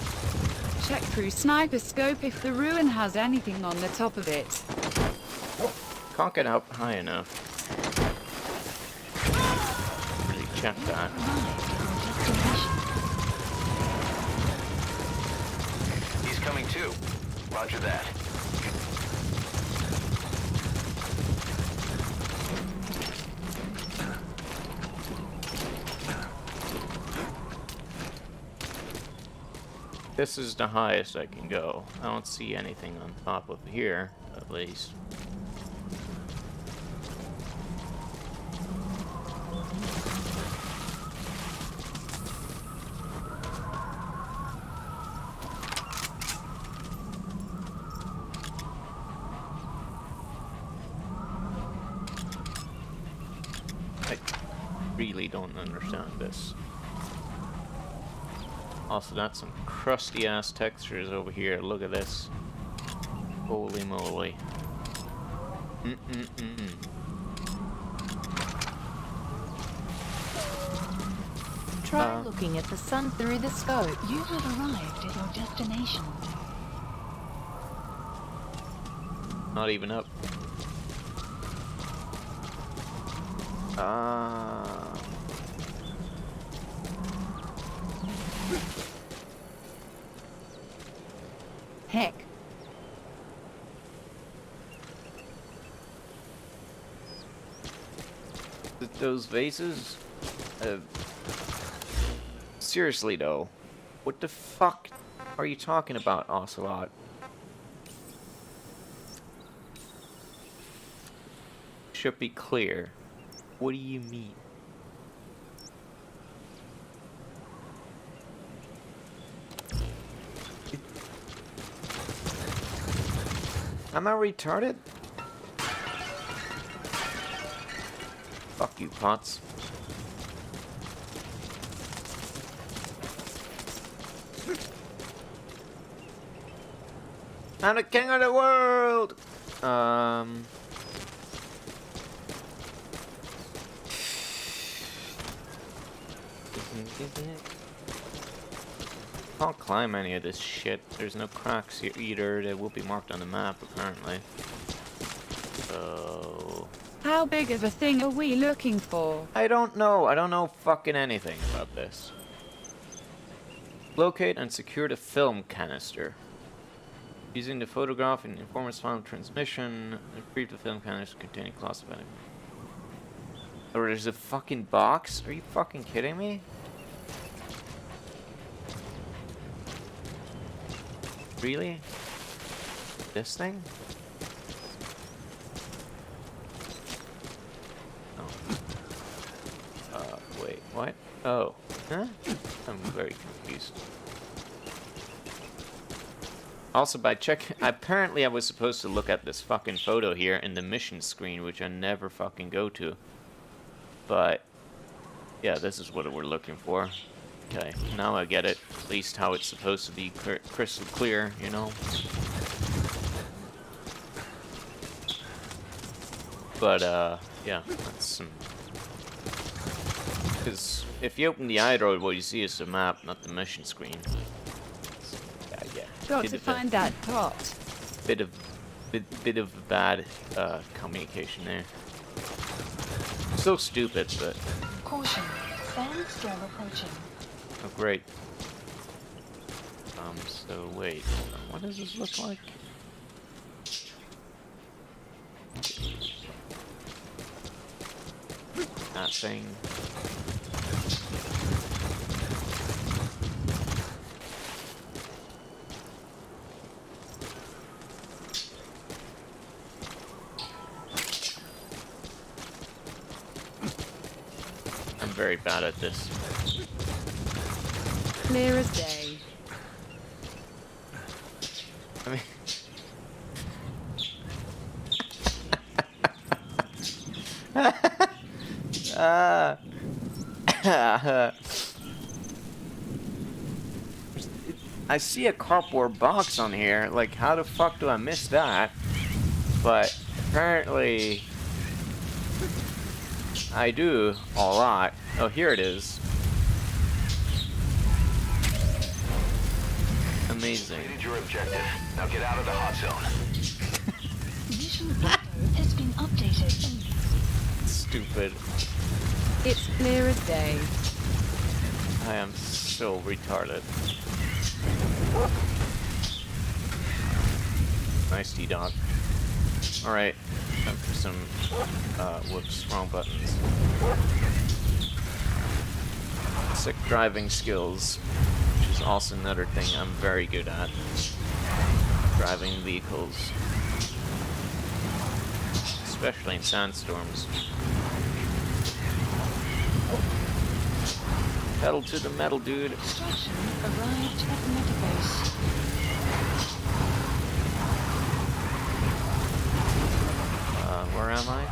Check through sniper scope if the ruin has anything on the top of it. Can't get up high enough. Really check that. He's coming too. Roger that. This is the highest I can go. I don't see anything on top of here, at least. I really don't understand this. Also, that's some crusty ass textures over here. Look at this. Holy moly. Try looking at the sun through the scope. You have arrived at your destination. Not even up. Heck. Those vases? Seriously though, what the fuck are you talking about, Ocelot? Should be clear. What do you mean? Am I retarded? Fuck you, Potts. I'm the king of the world! Can't climb any of this shit. There's no cracks here either. They will be marked on the map, apparently. So... How big of a thing are we looking for? I don't know. I don't know fucking anything about this. Locate and secure the film canister. Using the photograph in informant's final transmission, retrieve the film canister containing classified. Or there's a fucking box? Are you fucking kidding me? Really? This thing? Oh. Wait, what? Oh. Huh? I'm very confused. Also, by checking, apparently I was supposed to look at this fucking photo here in the mission screen, which I never fucking go to. But, yeah, this is what we're looking for. Okay, now I get it. At least how it's supposed to be crystal clear, you know? But, yeah, that's some... Because if you open the iRoad, what you see is the map, not the mission screen. Yeah. Got to find that pot. Bit of bad communication there. So stupid, but... Caution. Sandstorm approaching. Oh, great. So wait, what does this look like? that thing. I'm very bad at this. Clear as day. I mean... I see a cardboard box on here. Like, how the fuck do I miss that? But apparently I do a lot. Oh, here it is. Amazing. Completed your objective. Now get out of the hot zone. Mission window has been updated. Stupid. It's clear as day. I am so retarded. Nice T-Dog. Alright, time for some, whoops, wrong buttons. Sick driving skills, which is also another thing I'm very good at. Driving vehicles. Especially in sandstorms. Pedal to the metal, dude. Extraction arrived at Metabase. Where am I?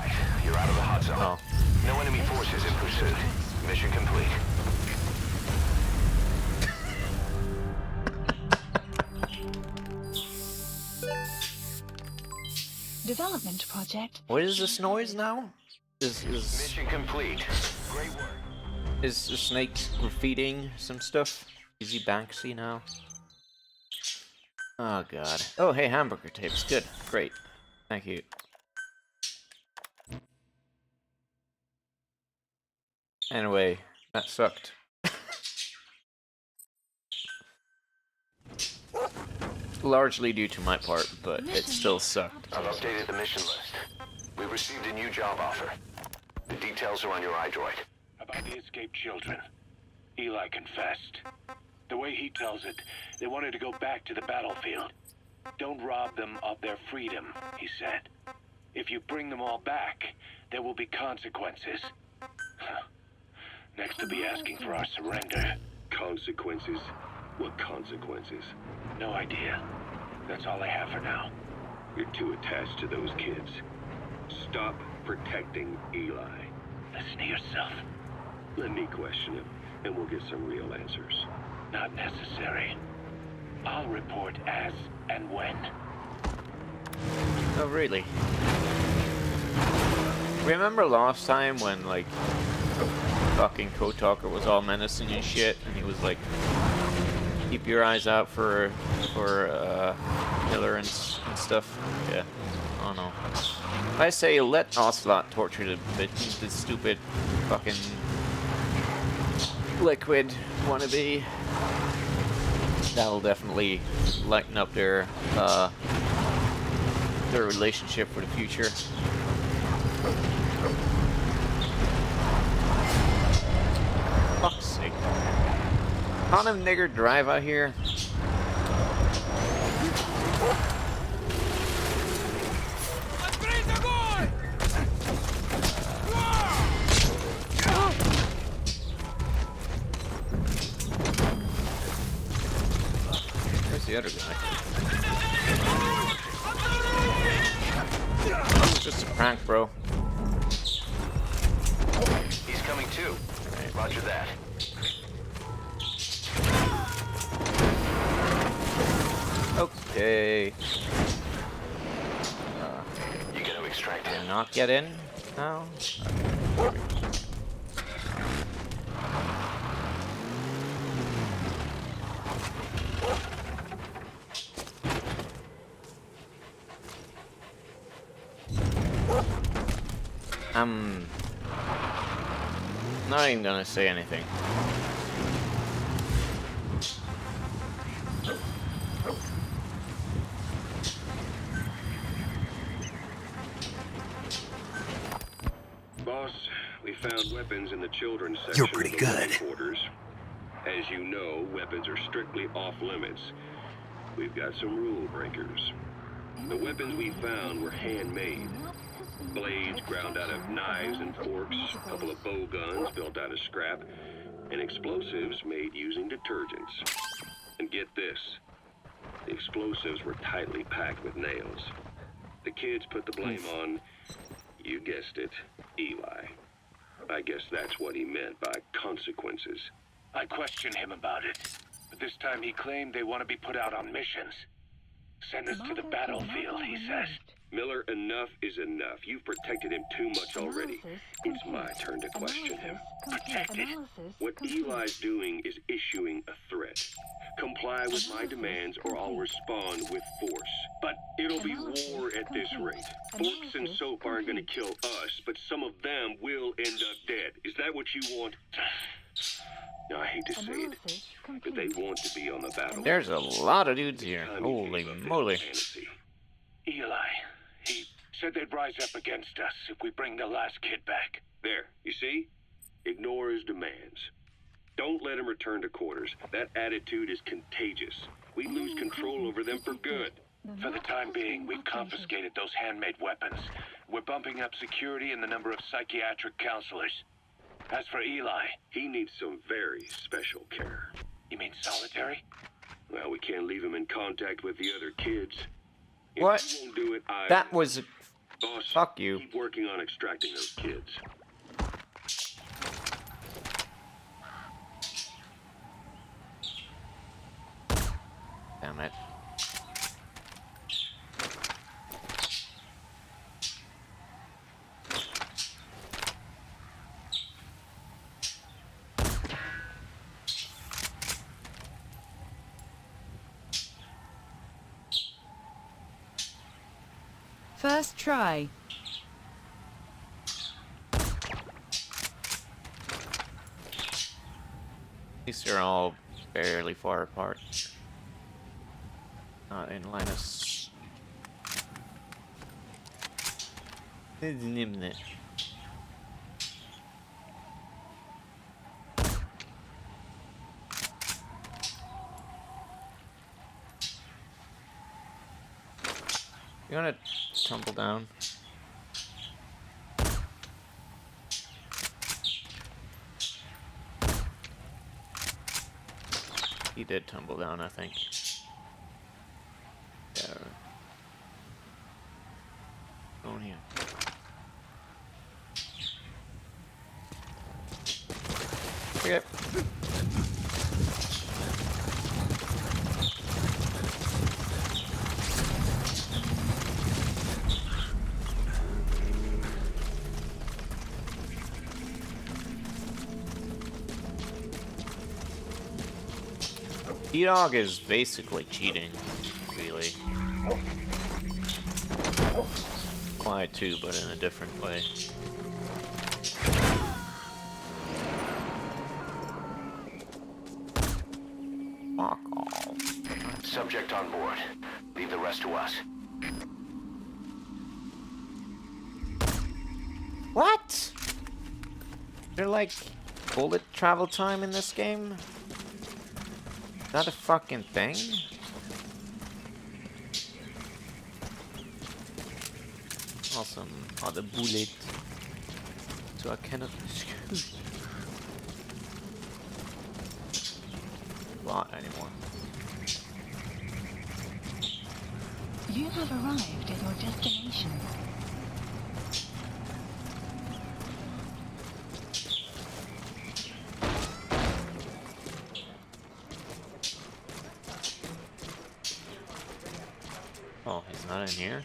You're out of the hot zone. Oh. No enemy forces in pursuit. Mission complete. Development project. What is this noise now? Is Mission complete. Great work. the snake graffitiing some stuff? Is he Banksy now? Oh god. Oh hey, hamburger tapes. Good. Great. Thank you. Anyway, that sucked. Largely due to my part, but it still sucked. I've updated the mission list. We received a new job offer. The details are on your iDroid. About the escaped children. Eli confessed. The way he tells it, they wanted to go back to the battlefield. Don't rob them of their freedom, he said. If you bring them all back, there will be consequences. Next to be asking for our surrender. Consequences? What consequences? No idea. That's all I have for now. You're too attached to those kids. Stop protecting Eli. Listen to yourself. Let me question him, and we'll get some real answers. Not necessary. I'll report as and when. Oh really? Remember last time when like fucking Kotalker was all menacing and shit, and he was like, keep your eyes out for Miller and stuff. Yeah. Oh no. I say let Ocelot torture the stupid fucking liquid wannabe. That'll definitely lighten up their relationship for the future. Fuck's sake. Can't a nigger drive out here? Where's the other guy? It's just a prank, bro. He's coming too. Right. Roger that. Okay. You gonna extract Can I him? not get in now? Okay. I'm not even gonna say anything. Boss, We found weapons in the children's section You're of pretty the good. living quarters. As you know, weapons are strictly off limits. We've got some rule breakers. The weapons we found were handmade. Blades ground out of knives and forks, a couple of bow guns built out of scrap, and explosives made using detergents. And get this, the explosives were tightly packed with nails. The kids put the blame on, you guessed it, Eli. I guess that's what he meant by consequences. I questioned him about it, but this time he claimed they want to be put out on missions. Send us to the battlefield, he says. Miller, enough is enough. You've protected him too much already. It's my turn to question him. Protected? What Eli's doing is issuing a threat. Comply with my demands or I'll respond with force. But it'll be war at this rate. Forks and soap aren't gonna kill us, but some of them will end up dead. Is that what you want? Now, I hate to say it, but they want to be on the battlefield. There's a lot of dudes here. Time you Holy gave up this moly. fantasy. Eli, he said they'd rise up against us if we bring the last kid back. There, you see? Ignore his demands. Don't let him return to quarters. That attitude is contagious. We lose control over them for good. For the time being, we've confiscated those handmade weapons. We're bumping up security and the number of psychiatric counselors. As for Eli, He needs some very special care. you mean solitary? Well, we can't leave him in contact with the other kids. If What? you won't do it, I That will. was... Boss, Fuck you. keep working on extracting those kids. Damn it. First try. These are all fairly far apart. Not in line of You wanna tumble down? He did tumble down, I think. Yeah. Going here. Okay. T-Dog is basically cheating, really. Quiet too, but in a different way. Fuck off. Subject on board. Leave the rest to us. What? They're like bullet travel time in this game? Is that a fucking thing? Awesome. Oh, the bullet. So I cannot shoot. Not anymore. You have arrived at your destination. Oh, he's not in here?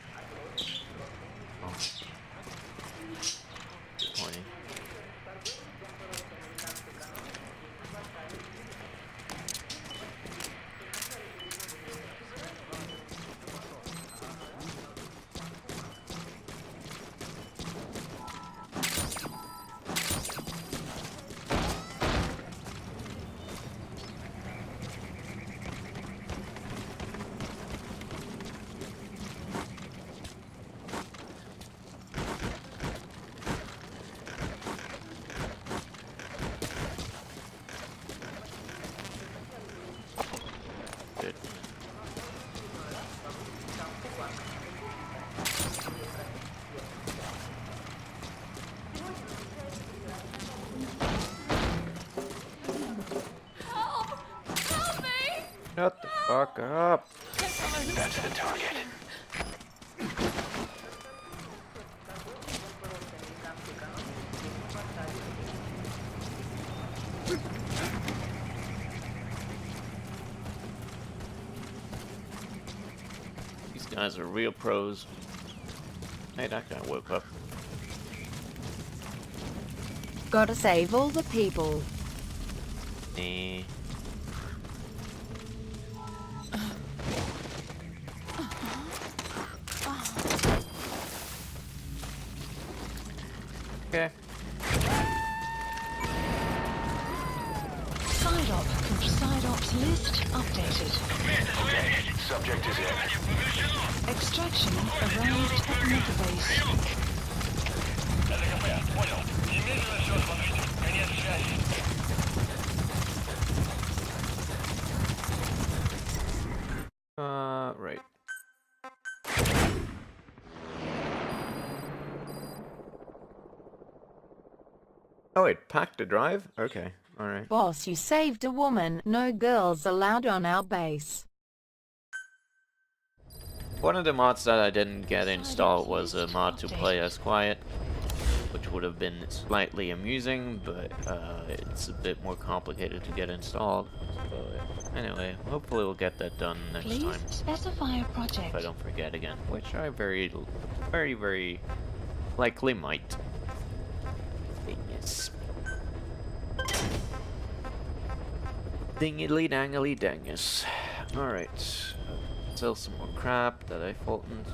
Oh. Disappointing. Fuck up. That's the target. These guys are real pros. Hey, that guy woke up. Gotta save all the people. Eh. Okay. Side op. Side ops list updated. Okay, subject is in. Extraction arrived at the metabase. ЛКП, понял. Немедленно все осмотрите. Конец связи. Right. Oh, it packed the drive? Okay, alright. Boss, you saved a woman. No girls allowed on our base. One of the mods that I didn't get installed was a mod to play as quiet, which would have been slightly amusing, but it's a bit more complicated to get installed. So anyway, hopefully we'll get that done next Please time, specify a project. if I don't forget again, which I very likely might. Yes. Dingly dangly dangus. Alright. Sell some more crap that I faulted.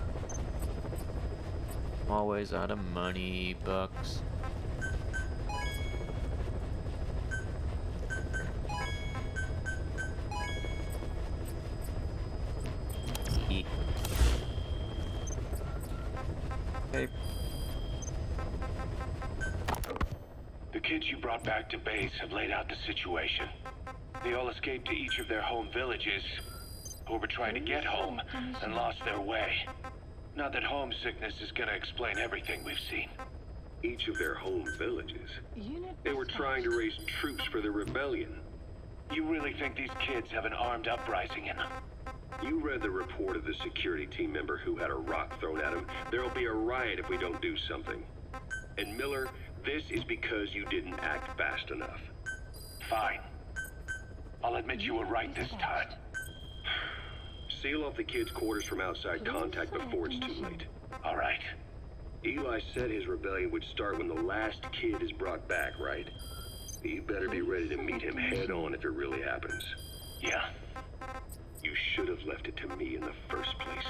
I'm always out of money, bucks. Eat. Okay. The kids you brought back to base have laid out the situation. They all escaped to each of their home villages, or were trying to get home and lost their way. Not that homesickness is gonna explain everything we've seen. Each of their home villages. Unit They were trying to raise troops for the rebellion. You really think these kids have an armed uprising in them? You read the report of the security team member who had a rock thrown at him. There'll be a riot if we don't do something. And Miller, this is because you didn't act fast enough. Fine. I'll admit you were right this time. Seal off the kids' quarters from outside contact before it's too late. All right. Eli said his rebellion would start when the last kid is brought back, right? You better be ready to meet him head on if it really happens. Yeah. You should have left it to me in the first place.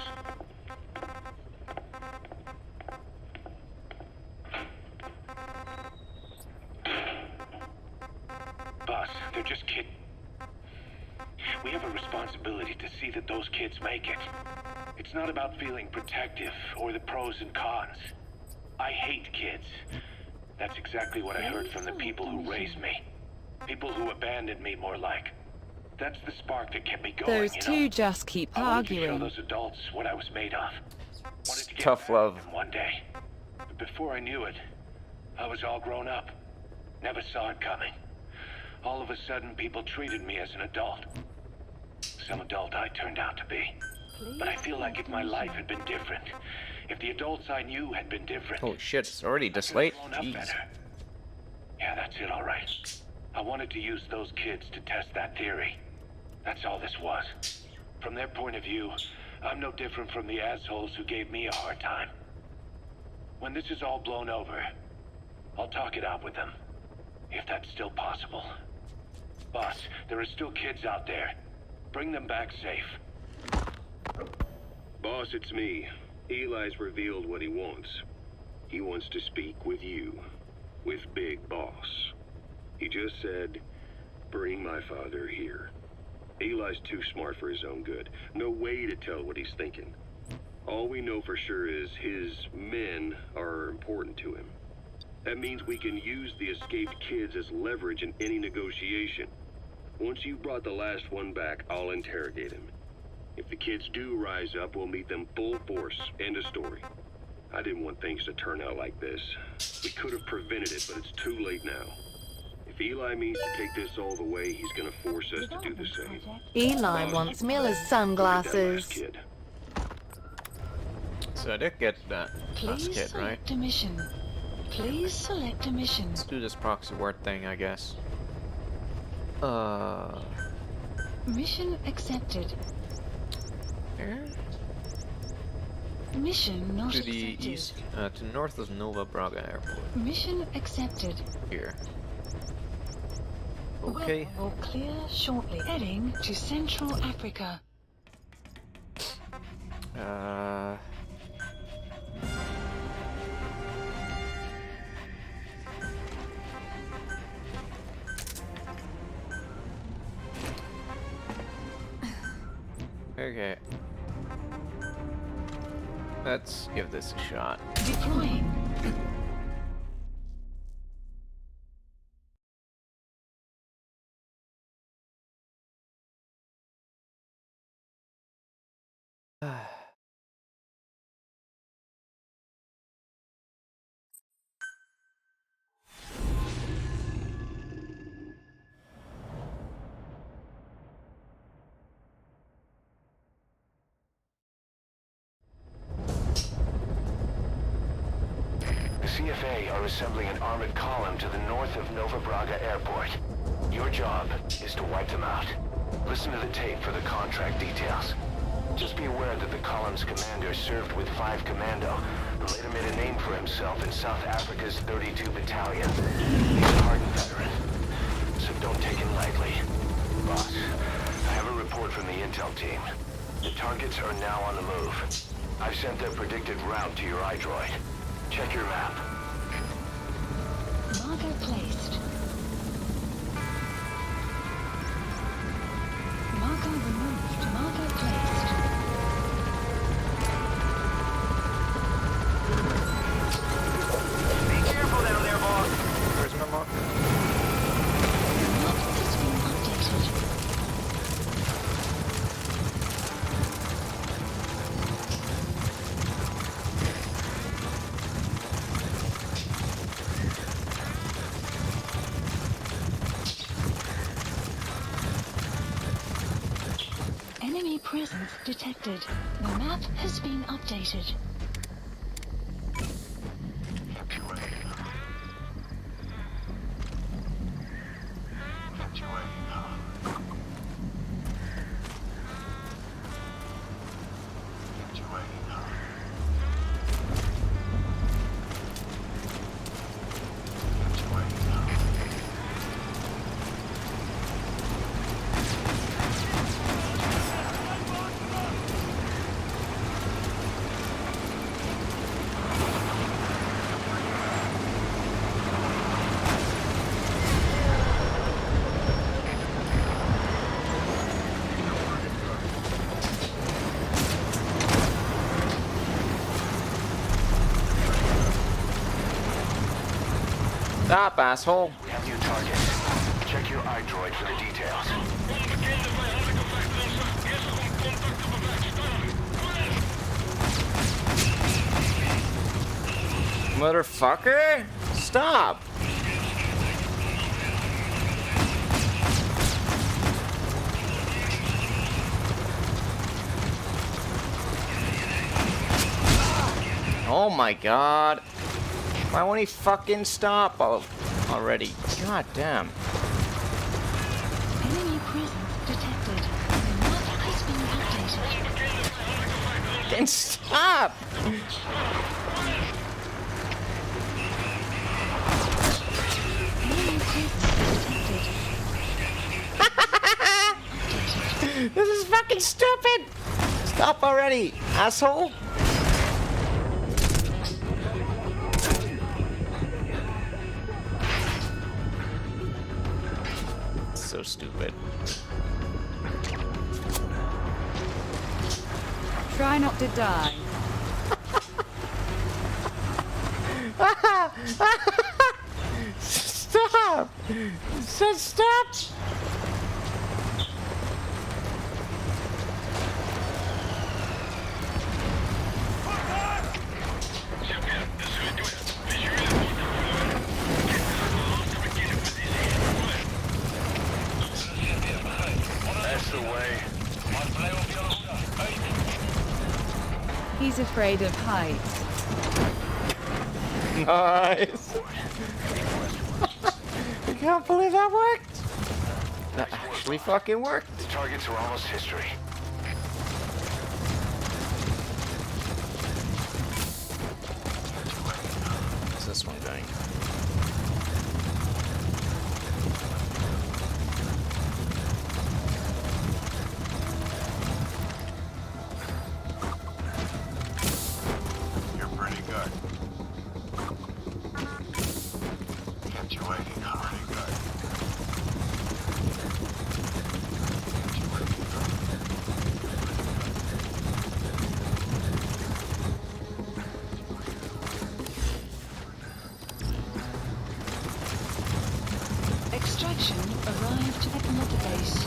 Boss, they're just kidding. We have a responsibility to see that those kids make it. It's not about feeling protective or the pros and cons. I hate kids. That's exactly what I heard from the people who raised me. People who abandoned me, more like. That's the spark that kept me going, Those you two know? just keep I wanted to show arguing. those adults what I was made of. Wanted to get Tough back love. at them one day. But before I knew it, I was all grown up. Never saw it coming. All of a sudden, people treated me as an adult. Some adult I turned out to be. But I feel like if my life had been different, if the adults I knew had been different, Holy shit, it's already I this could have late? grown up Jeez. better. Yeah, that's it, all right. I wanted to use those kids to test that theory. That's all this was. From their point of view, I'm no different from the assholes who gave me a hard time. When this is all blown over, I'll talk it out with them. If that's still possible. Boss, there are still kids out there. Bring them back safe. Boss, it's me. Eli's revealed what he wants. He wants to speak with you. With Big Boss. He just said, bring my father here. Eli's too smart for his own good. No way to tell what he's thinking. All we know for sure is his men are important to him. That means we can use the escaped kids as leverage in any negotiation. Once you've brought the last one back, I'll interrogate him. If the kids do rise up, we'll meet them full force. End of story. I didn't want things to turn out like this. We could have prevented it, but it's too late now. If If Eli means to take this all the way, he's gonna force us to do the same. Eli wants Miller's Look at that last sunglasses. kid. So I did get that last Please kid, right? select a mission. Please select a mission. Let's do this proxy word thing, I guess. Mission accepted. Here? Mission not To the accepted. east, to north of Nova Braga Airport. Mission accepted. Here. Okay. Weather will clear shortly. Heading to Central Africa. Okay. Let's give this a shot. Deploying. The CFA are assembling an armored column to the north of Nova Braga Airport. Your job is to wipe them out. Listen to the tape for the contract details. Just be aware that the column's commander served with 5 Commando and later made a name for himself in South Africa's 32 Battalion. He's a hardened veteran, so don't take him lightly. Boss, I have a report from the intel team. The targets are now on the move. I've sent their predicted route to your iDroid. Check your map. Marker placed. Marker removed. Marker placed. Be careful down there, boss. Where's my marker? Map has been updated. Enemy presence detected. The map has been updated. Stop, asshole! We have new targets. Check your iDroid for the details. Motherfucker! Stop! Oh my god! Why won't he fucking stop already? God damn. Enemy presence detected. The map has been updated. Then stop! Enemy presence detected. This is fucking stupid! Stop already, asshole! So stupid. Try not to die. Stop! Stop! He's afraid of heights. Nice! I can't believe that worked! That actually fucking worked! The targets are almost history. Where's this one going? You're pretty good. Kept you waiting pretty good. Extraction arrived at the mother base.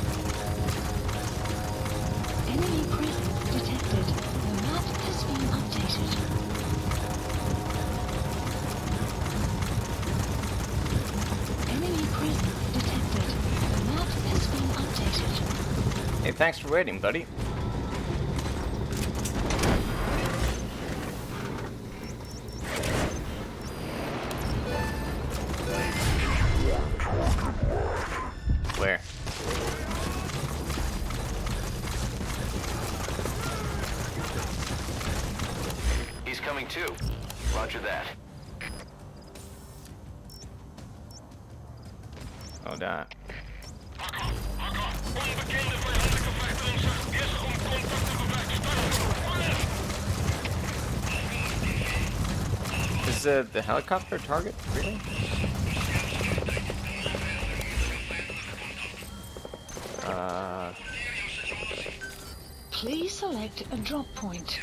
Enemy presence detected. The map has been updated. Enemy presence detected. The map has been updated. Hey, thanks for waiting, buddy. Where? He's coming too. Roger that. Oh, that. Onbekende vijandelijke vechteronzag bezig om contact te bewerkstelligen. Is the helicopter target? Really? Please select a drop point.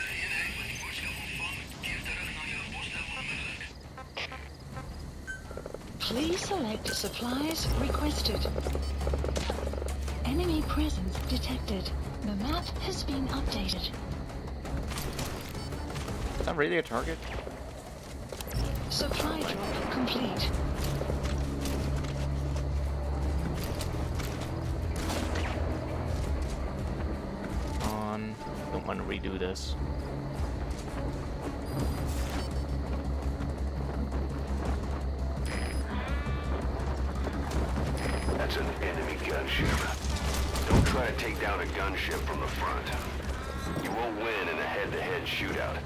Please select supplies requested. Enemy presence detected. The map has been updated. Is that really a target? Supply drop complete. Don't want to redo this. That's an enemy gunship. Don't try to take down a gunship from the front. You won't win in a head-to-head shootout.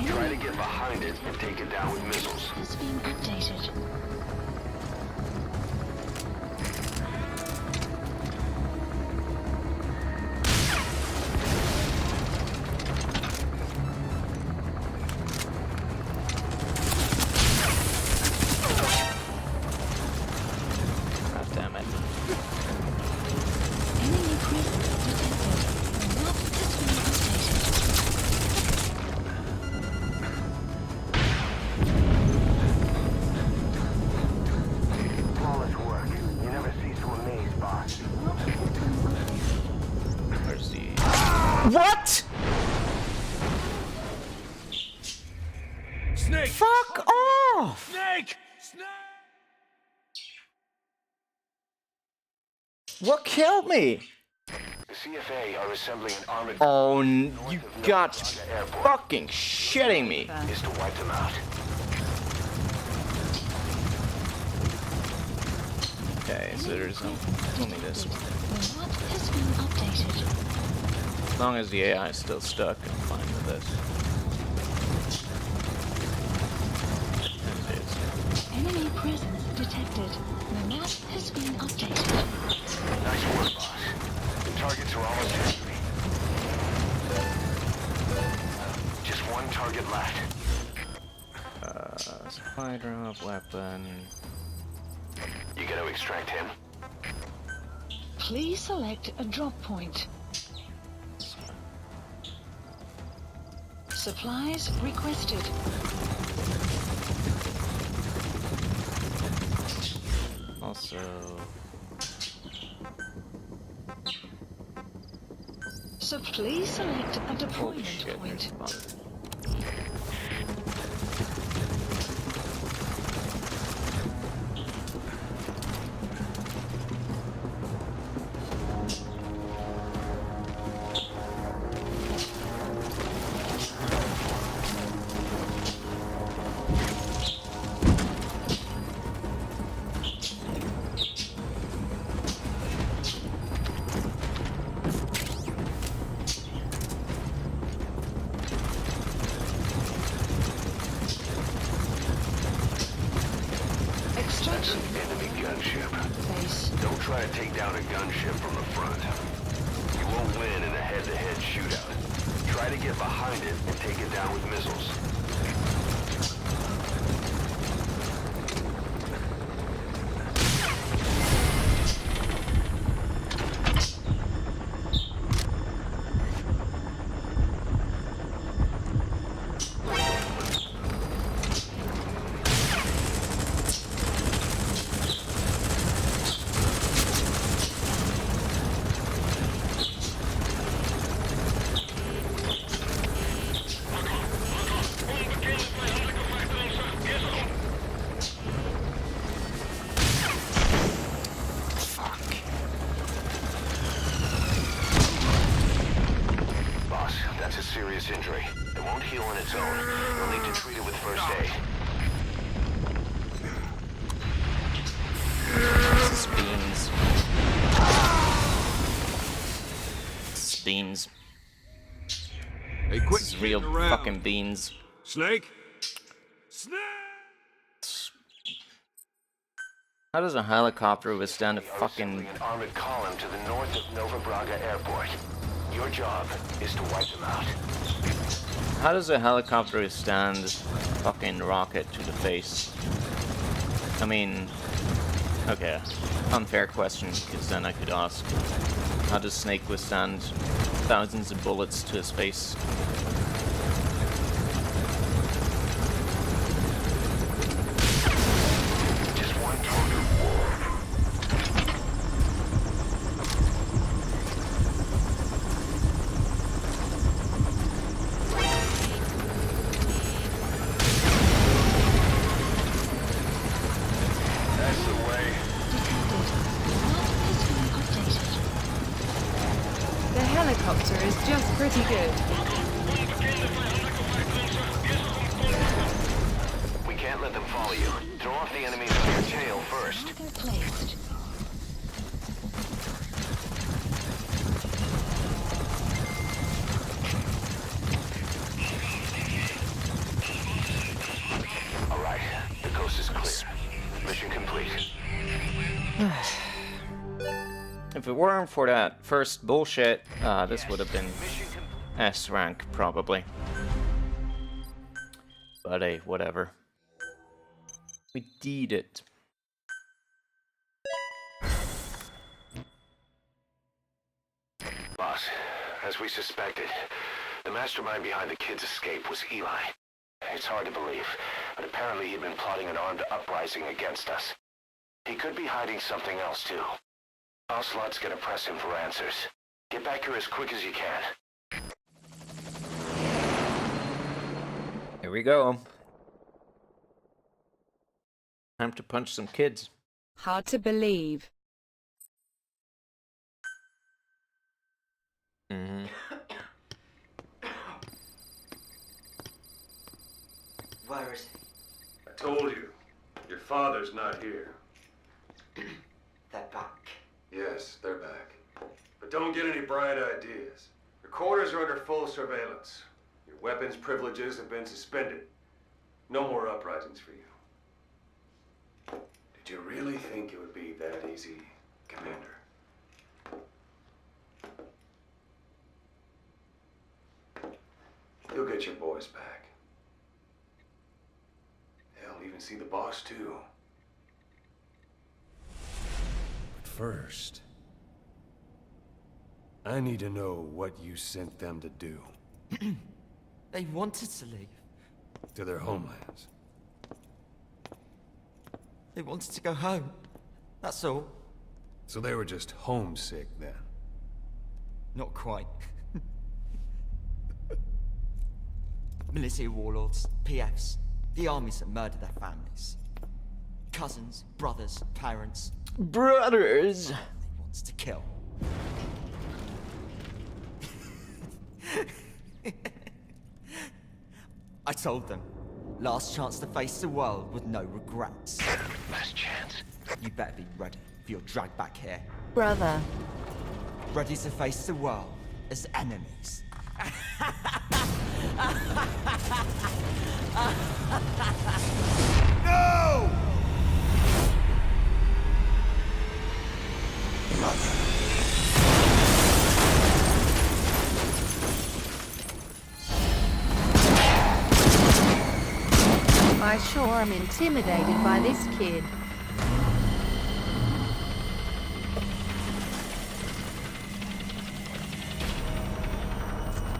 Try to get behind it and take it down with missiles. Has been updated. God damn it. Enemy presence detected. The map has been updated. Flawless work. You never cease to amaze, boss. Where's the... What?! Snake! Fuck off! Snake! Snake! What killed me? The CFA are assembling an armored Oh, you got fucking shitting me. is to wipe them out. Okay, so there's no... Tell me this. The map has been updated. As long as the AI is still stuck, I'm fine with this. And it is. Enemy presence detected. The map has been updated. Nice work, boss. The targets are almost history. Just one target left. Supply drop, weapon... You gonna extract him? Please select a drop point. Supplies requested. Also... So please select a Holy deployment shit, there's point. a lot. That's an enemy gunship. Face. Don't try to take down a gunship from the front. You won't win in a head-to-head shootout. Try to get behind it and take it down with missiles. Serious injury. It won't heal on its own. You'll need to treat it with first aid. This is beans. This is beans. Hey, quit This is real kidding around. fucking beans. Snake? Snake! How does a helicopter withstand a fucking... An armored column to the north of Nova Braga Airport. Your job is to wipe them out. How does a helicopter withstand a fucking rocket to the face? I mean... Okay, unfair question, because then I could ask, how does Snake withstand thousands of bullets to his face? Just one target of war. That's the way. The helicopter is just pretty good. We can't let them follow you. Throw off the enemies on your tail first. Marker placed. All right, the coast is clear. Mission complete. If it weren't for that first bullshit, this would have been S rank, probably. But hey, whatever. We did it. Boss, as we suspected, the mastermind behind the kid's escape was Eli. It's hard to believe, but apparently he'd been plotting an armed uprising against us. He could be hiding something else too. Ocelot's gonna press him for answers. Get back here as quick as you can. Here we go. Time to punch some kids. Hard to believe. Mm-hmm. Where is he? I told you, your father's not here. They're back. Yes, they're back. But don't get any bright ideas. Your quarters are under full surveillance. Your weapons privileges have been suspended. No more uprisings for you. Did you really think it would be that easy, Commander? You'll get your boys back. They'll even see the boss, too. But first, I need to know what you sent them to do They wanted to leave. to their homelands. They wanted to go home. That's all. So they were just homesick then. Not quite. Militia warlords, PFs, the armies that murder their families. Cousins, brothers, parents. Brothers! They wants to kill. I told them, last chance to face the world with no regrets. Last chance. You better be ready for your drag back here. Brother. Ready to face the world as enemies. No! I sure am intimidated by this kid.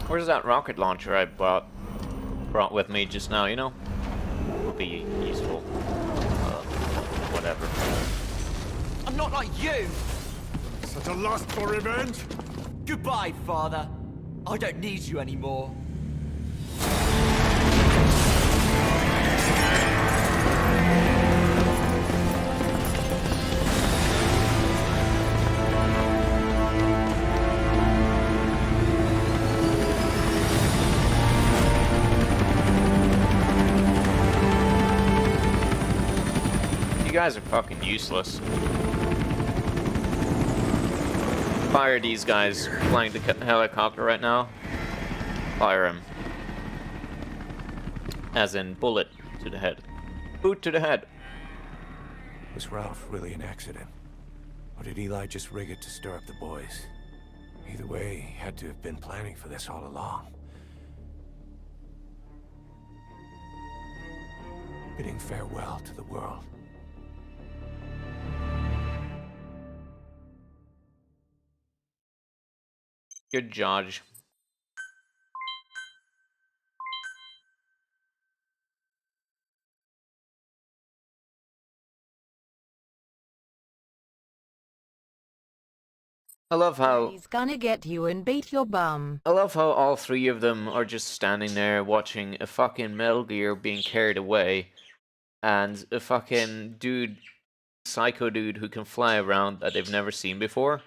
Where's that rocket launcher I brought with me just now, you know? Will be useful. Whatever. I'm not like you! Such a lust for revenge? Goodbye, father. I don't need you anymore. You guys are fucking useless. Fire these guys flying the helicopter right now. Fire him. As in bullet to the head. Boot to the head. Was Ralph really an accident? Or did Eli just rig it to stir up the boys? Either way, he had to have been planning for this all along. Bidding farewell to the world. Good Judge. I love how He's gonna get you and beat your bum. I love how all three of them are just standing there watching a fucking Metal Gear being carried away, and a fucking dude, psycho dude who can fly around that they've never seen before.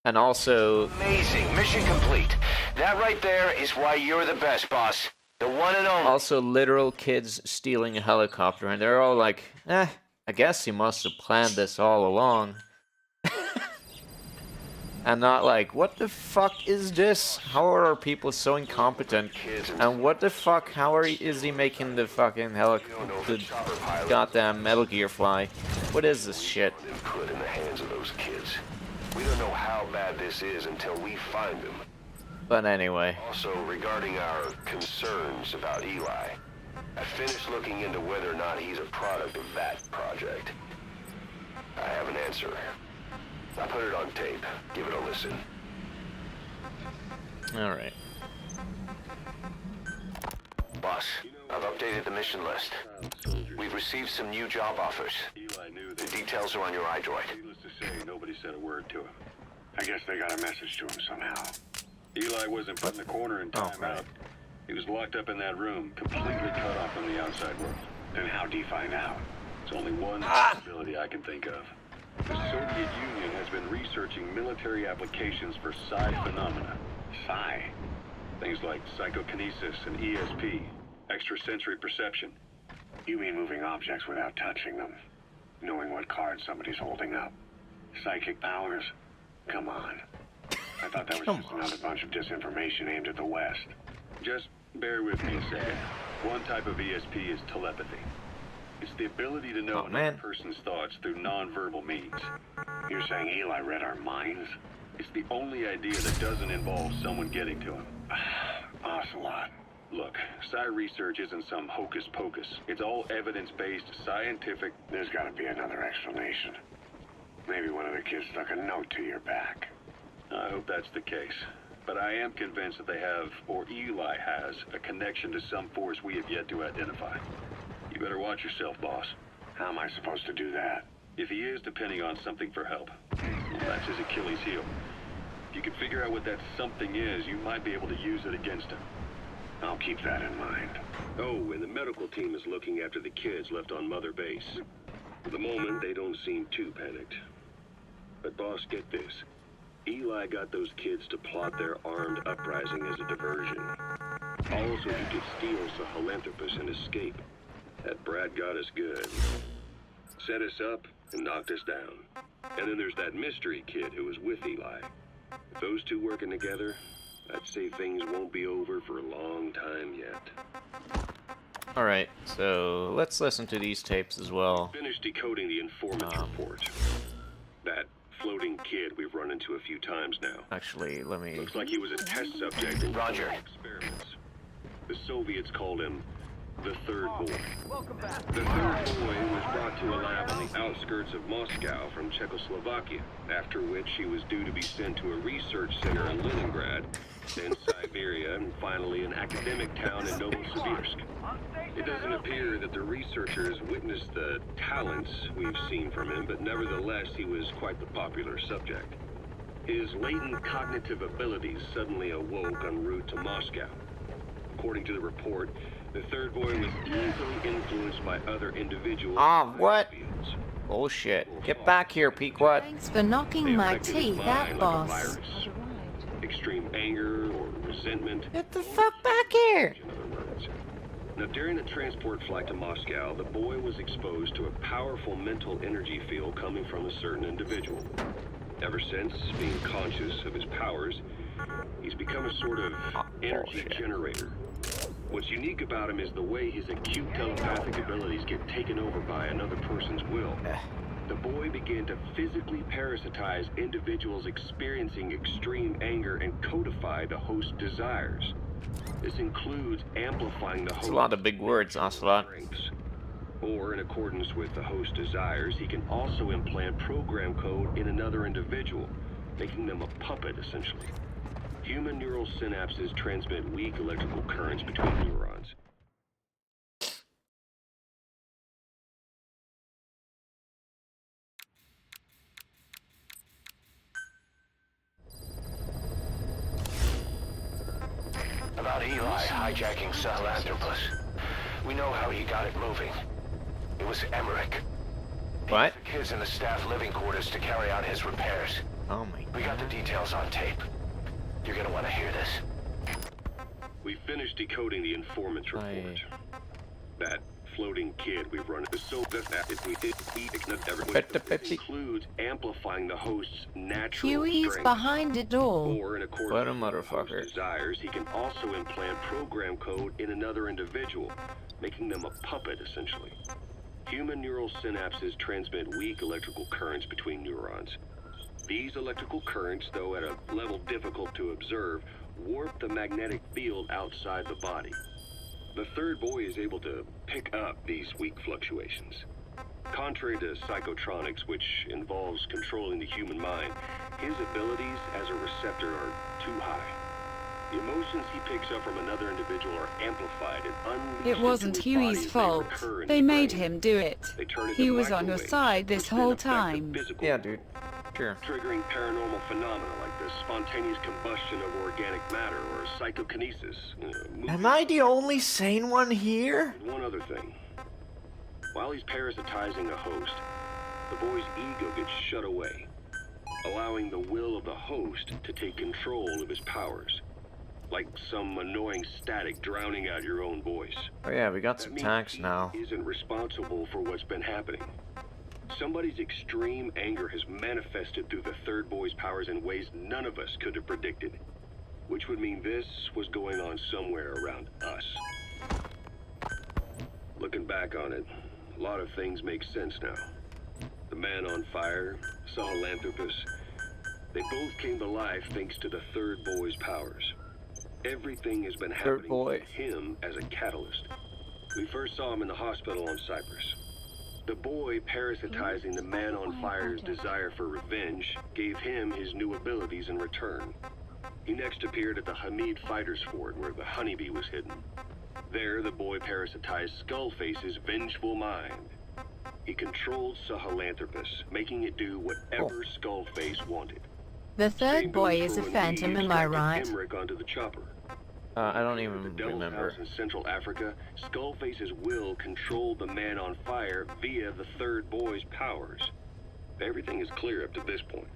And also, Amazing. Mission complete. That right there is why you're the best, boss. The one and only. also literal kids stealing a helicopter, and they're all like, I guess he must have planned this all along. And not like, what the fuck is this? How are our people so incompetent? And what the fuck, is he making the fucking the goddamn Metal Gear fly? What is this shit? Put in the hands of those kids. We don't know how bad this is until we find them. But anyway. Also, regarding our concerns about Eli, I finished looking into whether or not he's a product of that project. I have an answer. I put it on tape. Give it a listen. Alright. Boss, I've updated the mission list. We've received some new job offers. Eli knew The that. details are on your iDroid. Needless to say, nobody said a word to him. I guess they got a message to him somehow. Eli wasn't put in the corner in time out. He was locked up in that room, completely cut off from the outside world. Then how'd he find out? There's only one possibility I can think of. The Soviet Union has been researching military applications for psi phenomena. Psi? Things like psychokinesis and ESP, extrasensory perception. You mean moving objects without touching them? Knowing what cards somebody's holding up? Psychic powers? Come on. I thought that was just another bunch of disinformation aimed at the West. Just bear with me a second. One type of ESP is telepathy. It's the ability to know another person's thoughts through non-verbal means. You're saying Eli read our minds? It's the only idea that doesn't involve someone getting to him. Ocelot. Look, psi research isn't some hocus pocus. It's all evidence-based, scientific. There's gotta be another explanation. Maybe one of the kids stuck a note to your back. I hope that's the case. But I am convinced that they have, or Eli has, a connection to some force we have yet to identify. You better watch yourself, boss. How am I supposed to do that? If he is depending on something for help, well, that's his Achilles heel. If you can figure out what that something is, you might be able to use it against him. I'll keep that in mind. Oh, and the medical team is looking after the kids left on Mother Base. For the moment, they don't seem too panicked. But boss, get this. Eli got those kids to plot their armed uprising as a diversion. Also, he could steal Sahelanthropus and escape. That Brad got us good. Set us up and knocked us down. And then there's that mystery kid who was with Eli. With those two working together, I'd say things won't be over for a long time yet. Alright, so let's listen to these tapes as well. Finished decoding the informant's report. That floating kid we've run into a few times now. Actually, let me... Looks like he was a test subject in Roger. experiments. The Soviets called him The third boy. The third boy was brought to a lab on the outskirts of Moscow from Czechoslovakia, after which he was due to be sent to a research center in Leningrad, then Siberia, and finally an academic town in Novosibirsk. It doesn't appear that the researchers witnessed the talents we've seen from him, but nevertheless he was quite the popular subject. His latent cognitive abilities suddenly awoke en route to Moscow. According to the report, the third boy was easily influenced by other individuals. Ah, what? Bullshit. Get back here, Pequot. Thanks for knocking my teeth out, boss. Extreme anger or resentment. Get the fuck back here! In other words. Now, during the transport flight to Moscow, the boy was exposed to a powerful mental energy field coming from a certain individual. Ever since, being conscious of his powers, he's become a sort of energy generator. What's unique about him is the way his acute telepathic abilities get taken over by another person's will. The boy began to physically parasitize individuals experiencing extreme anger and codify the host's desires. This includes amplifying the host's... That's a lot of big words, Ocelot. Or, in accordance with the host's desires, he can also implant program code in another individual, making them a puppet, essentially. Human neural synapses transmit weak electrical currents between neurons. About Eli hijacking Sahelanthropus. We know how he got it moving. It was Emmerich. What? The kids in the staff living quarters to carry out his repairs. Oh my god. We got the details on tape. You're gonna want to hear this. We finished decoding the informant's report. That floating kid we've run into so that we did includes amplifying the host's natural Huey's strength. behind it all. Or in accordance What a with the host's motherfucker. desires, he can also implant program code in another individual, making them a puppet, essentially. Human neural synapses transmit weak electrical currents between neurons. These electrical currents, though at a level difficult to observe, warp the magnetic field outside the body. The third boy is able to pick up these weak fluctuations. Contrary to psychotronics, which involves controlling the human mind, his abilities as a receptor are too high. The emotions he picks up from another individual are amplified and unleashed. It wasn't into his body Huey's as they fault. recur in They his made brain. him do it. They turn into He was on your microwaves, side this which then whole affect the time. physical Yeah, dude. Sure. triggering paranormal phenomena like the spontaneous combustion of organic matter or psychokinesis. Am I the only sane one here? And one other thing. While he's parasitizing a host, the boy's ego gets shut away, allowing the will of the host to take control of his powers. Like some annoying static drowning out your own voice. Oh yeah, we got That some means tanks he now. isn't responsible for what's been happening. Somebody's extreme anger has manifested through the third boy's powers in ways none of us could have predicted. Which would mean this was going on somewhere around us. Looking back on it, a lot of things make sense now. The man on fire, Sahelanthropus, they both came to life thanks to the third boy's powers. Everything has been happening boy. to him as a catalyst. We first saw him in the hospital on Cyprus. The boy parasitizing the man on fire's desire for revenge gave him his new abilities in return. He next appeared at the Hamid Fighters Fort where the honeybee was hidden. There, the boy parasitized Skullface's vengeful mind. He controlled Sahelanthropus, making it do whatever Skullface wanted. The Same third boy goes is for a when phantom, we am I extracted right? Emmerich onto the chopper. I don't The even Devil's remember. House in Central Africa, Skullface's will controlled the man on fire via the third boy's powers. Everything is clear up to this point.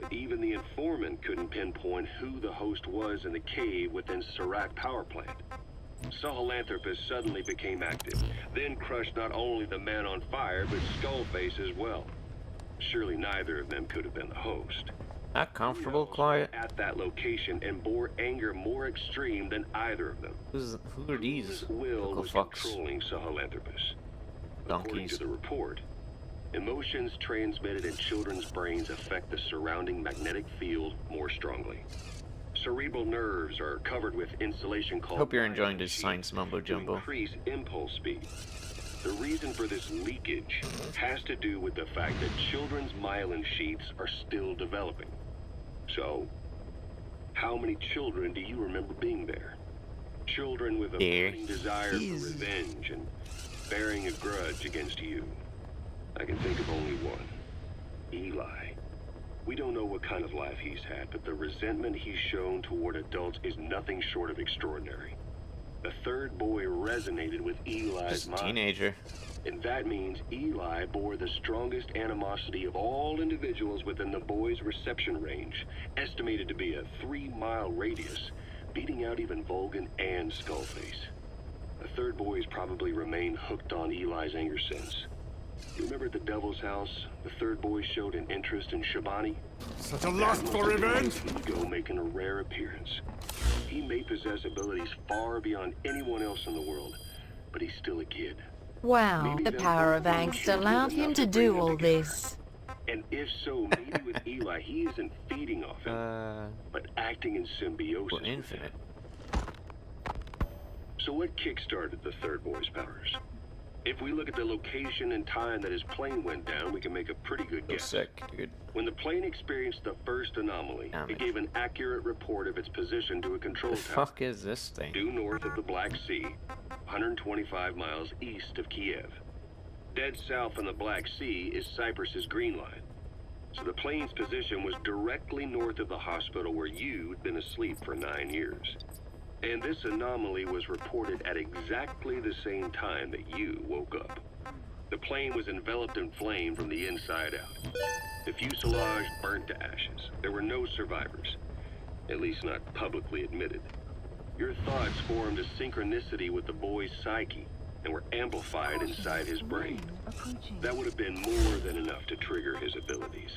But even the informant couldn't pinpoint who the host was in the cave within Serac power plant. Sahelanthropus suddenly became active, then crushed not only the man on fire, but Skullface as well. Surely neither of them could have been the host. Not comfortable, quiet. At that location and bore anger more extreme than either of them. Who are these Whose will little was fucks? controlling Sahelanthropus. According Donkeys. to the report, emotions transmitted in children's brains affect the surrounding magnetic field more strongly. cerebral nerves are covered with insulation called Hope you're enjoying myelin this sheath science mumbo to jumbo. increase impulse speed. The reason for this leakage has to do with the fact that children's myelin sheaths are still developing. So, how many children do you remember being there? Children with a burning desire for revenge and bearing a grudge against you. I can think of only one. Eli. We don't know what kind of life he's had, but the resentment he's shown toward adults is nothing short of extraordinary. The third boy resonated with Eli's Just a mind. teenager. And that means Eli bore the strongest animosity of all individuals within the boy's reception range, estimated to be a 3-mile radius, beating out even Volgan and Skullface. The third boy has probably remained hooked on Eli's anger since. You remember at the Devil's House, the third boy showed an interest in Shabani? Such a lust for revenge! Ego making a rare appearance. He may possess abilities far beyond anyone else in the world, but he's still a kid. Wow, Maybe the them power of Volgan angst kids was allowed him enough to bring do them all together. this. And if so, maybe with Eli, he isn't feeding off him, but acting in symbiosis. Well, with him. infinite. So what kickstarted the third boy's powers? If we look at the location and time that his plane went down, we can make a pretty good So guess. sick, dude. When the plane experienced the first anomaly, Damn it it. gave an accurate report of its position to a control The tower fuck is this thing? due north of the Black Sea, 125 miles east of Kiev. Dead south on the Black Sea is Cyprus's Green Line. So the plane's position was directly north of the hospital where you'd been asleep for 9 years. And this anomaly was reported at exactly the same time that you woke up. The plane was enveloped in flame from the inside out. The fuselage burnt to ashes. There were no survivors, at least not publicly admitted. Your thoughts formed a synchronicity with the boy's psyche and were amplified inside his brain. That would have been more than enough to trigger his abilities.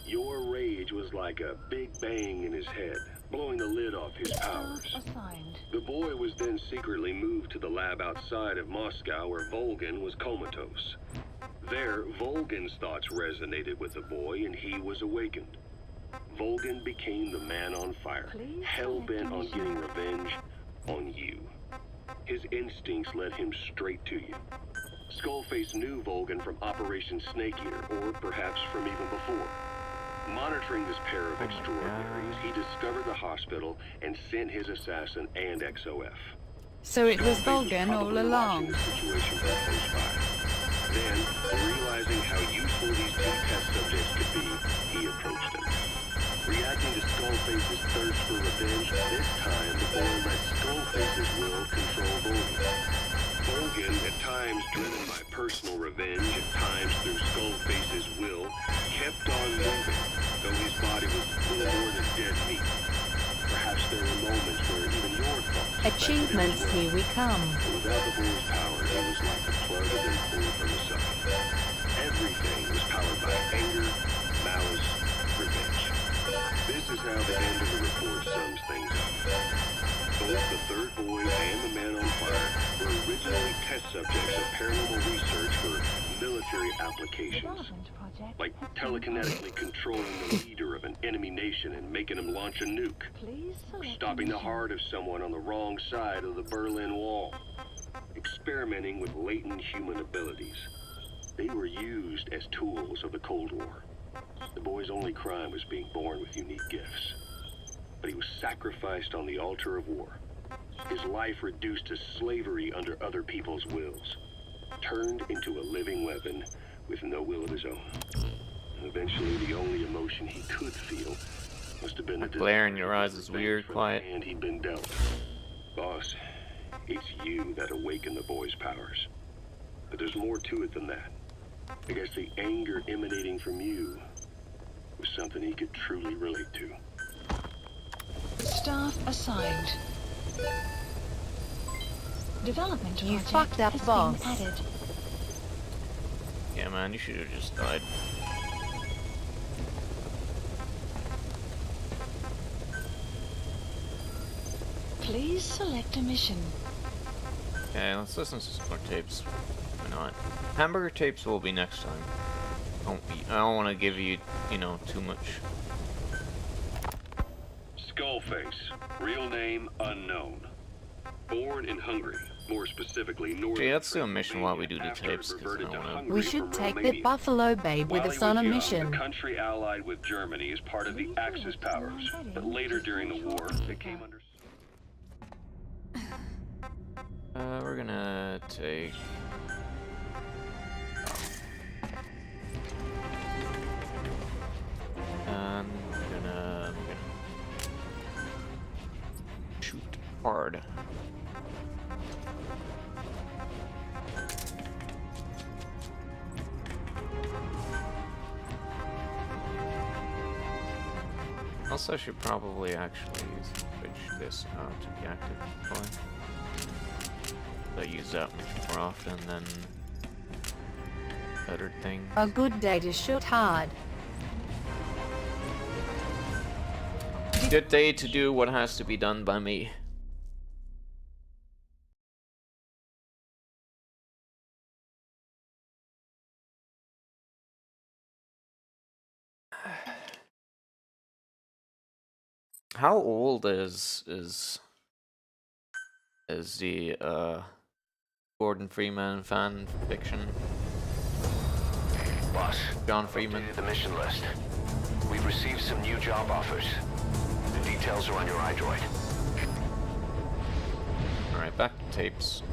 Your rage was like a big bang in his head, blowing the lid off his powers. Assigned. The boy was then secretly moved to the lab outside of Moscow where Volgan was comatose. There, Volgan's thoughts resonated with the boy and he was awakened. Volgan became the man on fire, hell-bent on getting revenge on you. His instincts led him straight to you. Skullface knew Volgan from Operation Snake Eater, or perhaps from even before. Monitoring this pair of extraordinaries, he discovered the hospital and sent his assassin and XOF. So it was Skullface Volgan all probably along. watching the situation from close by. Then, realizing how useful these two test subjects could be, he approached them. Reacting to Skullface's thirst for revenge, this time the boy let Skullface's will control Volgan. Volgan, at times driven by personal revenge, at times through Skullface's will, kept on moving, though his body was little more than dead meat. Perhaps there were moments where even your thoughts affected Achievements, his will. here we come. But without the boy's power, it was like the plug had been pulled from the sun. Everything was powered by anger, malice, revenge. This is how the end of the report sums things up. Both the third boy and the man on fire were originally test subjects of paranormal research for military applications. Development project Like has been telekinetically controlling the leader of an enemy nation and making him launch a nuke. Please Or select stopping the mission. heart of someone on the wrong side of the Berlin Wall. Experimenting with latent human abilities. They were used as tools of the Cold War. The boy's only crime was being born with unique gifts. But he was sacrificed on the altar of war. His life reduced to slavery under other people's wills. Turned into a living weapon with no will of his own. And eventually the only emotion he could feel must have been the glare in your desire eyes for is revenge weird, for the quiet. hand he'd been dealt. Boss, it's you that awakened the boy's powers. But there's more to it than that. I guess the anger emanating from you was something he could truly relate to. Staff assigned. Development You project fucked up, has boss. been added. Yeah, man, you should have just died. Please select a mission. Okay, let's listen to some more tapes. Why not? Hamburger tapes will be next time. I don't want to give you, you know, too much. Skullface, real name unknown. Born in Hungary, more specifically northern. Okay, let's do a mission while we do the after it tapes, because I reverted don't to want Hungary We should from take Romania. that Buffalo Babe with While us he on was a young, mission. the country allied with Germany as part of the Axis powers, but later during the war, it came under... we're gonna take... I'm gonna shoot hard. Also, I should probably actually switch this out to the active point. I use that more often than other things. A good day to shoot hard. Good day to do what has to be done by me. How old is the Gordon Freeman fan fiction? Boss, John Freeman. updated the mission list. We've received some new job offers. The details are on your iDroid. Alright, back to tapes.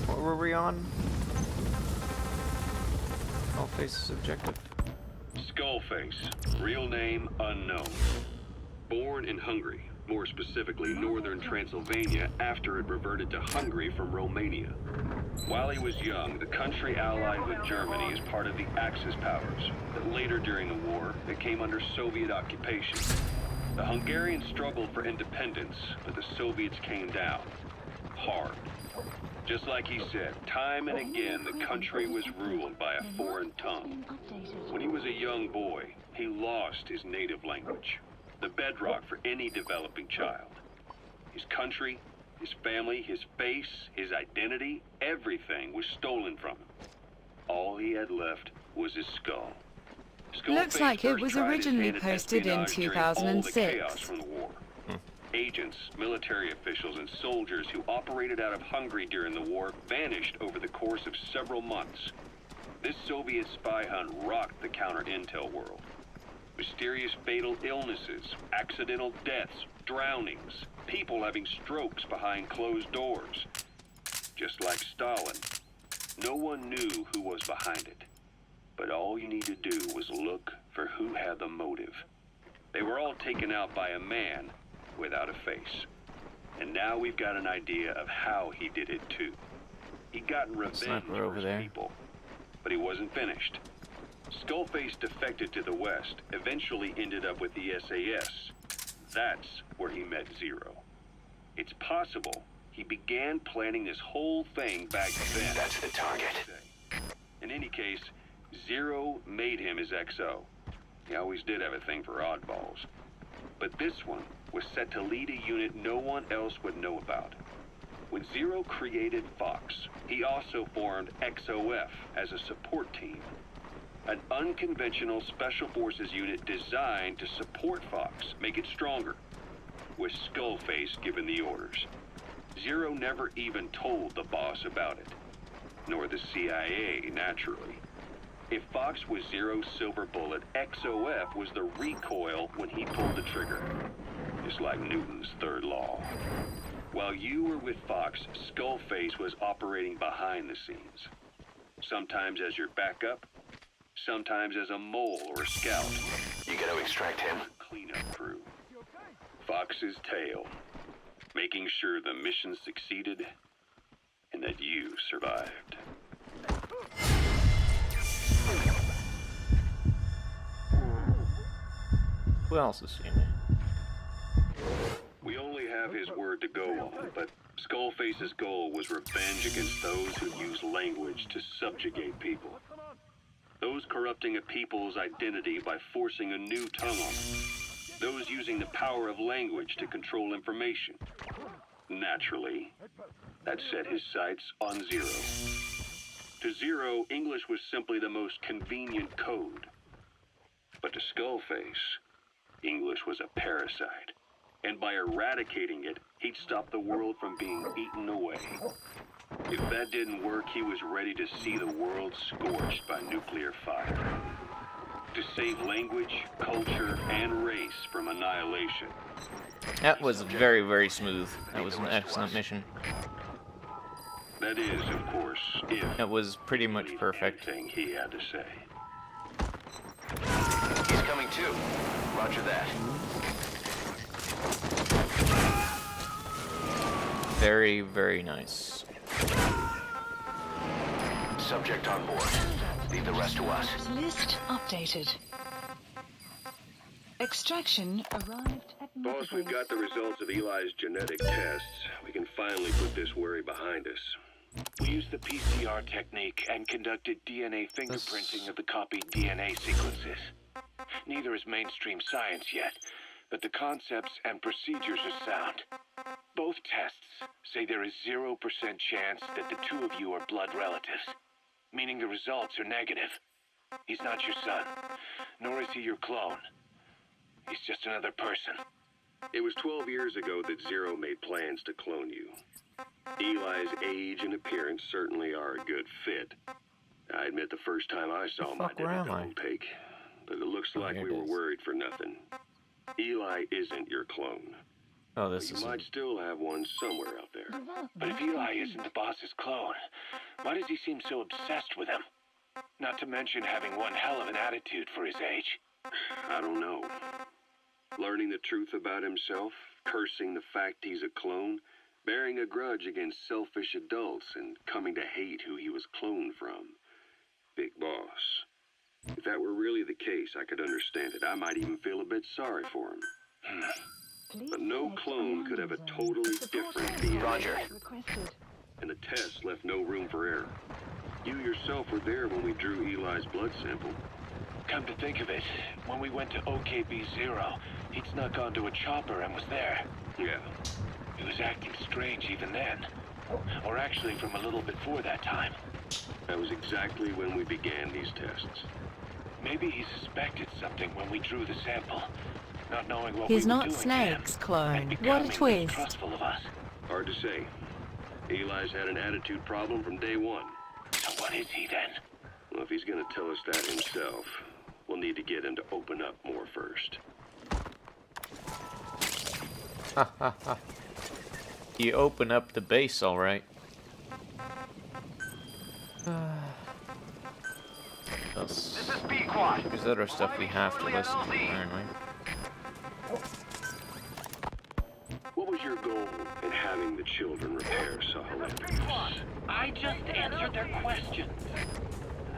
What were we on? Skullface's objective. Skullface, real name unknown. Born in Hungary, more specifically northern Transylvania, after it reverted to Hungary from Romania. While he was young, the country allied with Germany as part of the Axis powers, but later during the war, it came under Soviet occupation. The Hungarians struggled for independence, but the Soviets came down. Hard. Just like he said, time and again the country was ruled by a foreign tongue. When he was a young boy, he lost his native language, the bedrock for any developing child. His country, his family, his face, his identity, everything was stolen from him. All he had left was his skull. Looks like it was originally Skullface posted in espionage during all the 2006. chaos from the war. Agents, military officials, and soldiers who operated out of Hungary during the war vanished over the course of several months. This Soviet spy hunt rocked the counter-intel world. Mysterious fatal illnesses, accidental deaths, drownings, people having strokes behind closed doors. Just like Stalin, no one knew who was behind it. But all you need to do was look for who had the motive. They were all taken out by a man without a face. And now we've got an idea of how he did it too. He'd gotten revenge for his people, but he wasn't finished. Skullface defected to the West, eventually ended up with the SAS. That's where he met Zero. It's possible he began planning this whole thing back then. That's the target. In any case, Zero made him his XO. He always did have a thing for oddballs. But this one was set to lead a unit no one else would know about. When Zero created Fox, he also formed XOF as a support team. An unconventional special forces unit designed to support Fox, make it stronger, with Skullface given the orders. Zero never even told the boss about it, nor the CIA, naturally. If Fox was Zero's silver bullet, XOF was the recoil when he pulled the trigger. Just like Newton's third law. While you were with Fox, Skullface was operating behind the scenes. Sometimes as your backup, sometimes as a mole or a scout. You gotta extract him. Cleanup crew. Fox's tail. Making sure the mission succeeded and that you survived. Who else has seen it? We only have his word to go on, but Skullface's goal was revenge against those who use language to subjugate people. Those corrupting a people's identity by forcing a new tongue on them. those using the power of language to control information. Naturally, that set his sights on Zero. To Zero, English was simply the most convenient code. But to Skullface, English was a parasite. And by eradicating it, he'd stop the world from being eaten away. If that didn't work, he was ready to see the world scorched by nuclear fire. To save language, culture, and race from annihilation. That was very, very smooth. That was an excellent mission. That is, of course, if It was pretty much believed perfect. anything he had to say. He's coming too. Roger that. Very, very nice. Subject on board. Leave the rest to us. List updated. Extraction arrived at Boss, we've got the results of Eli's genetic tests. We can finally put this worry behind us. We used the PCR technique and conducted DNA fingerprinting of the copied DNA sequences. Neither is mainstream science yet, but the concepts and procedures are sound. Both tests say there is 0% chance that the two of you are blood relatives, meaning the results are negative. He's not your son, nor is he your clone. He's just another person. It was 12 years ago that Zero made plans to clone you. Eli's age and appearance certainly are a good fit. I admit the first time I saw him, I didn't double take. But it looks like we were worried for nothing. Eli isn't your clone. Oh, this You is... might still have one somewhere out there. But if Eli isn't the boss's clone, why does he seem so obsessed with him? Not to mention having one hell of an attitude for his age. I don't know. Learning the truth about himself, cursing the fact he's a clone, bearing a grudge against selfish adults, and coming to hate who he was cloned from. Big boss. If that were really the case, I could understand it. I might even feel a bit sorry for him. But no clone could have a totally different DNA. Roger. And the test left no room for error. You yourself were there when we drew Eli's blood sample. Come to think of it, when we went to OKB-0, he'd snuck onto a chopper and was there. Yeah. He was acting strange even then. Or actually from a little before that time. That was exactly when we began these tests. Maybe he suspected something when we drew the sample, not knowing what He's we were not doing to Snake's him, clone. and What a becoming twist. distrustful of us. Hard to say. Eli's had an attitude problem from day one. So what is he then? Well, if he's gonna tell us that himself, we'll need to get him to open up more first. You open up the base, alright. There's other stuff we have to listen to, apparently. What was your goal in having the children repair Sahalanthropus? I just answered their questions.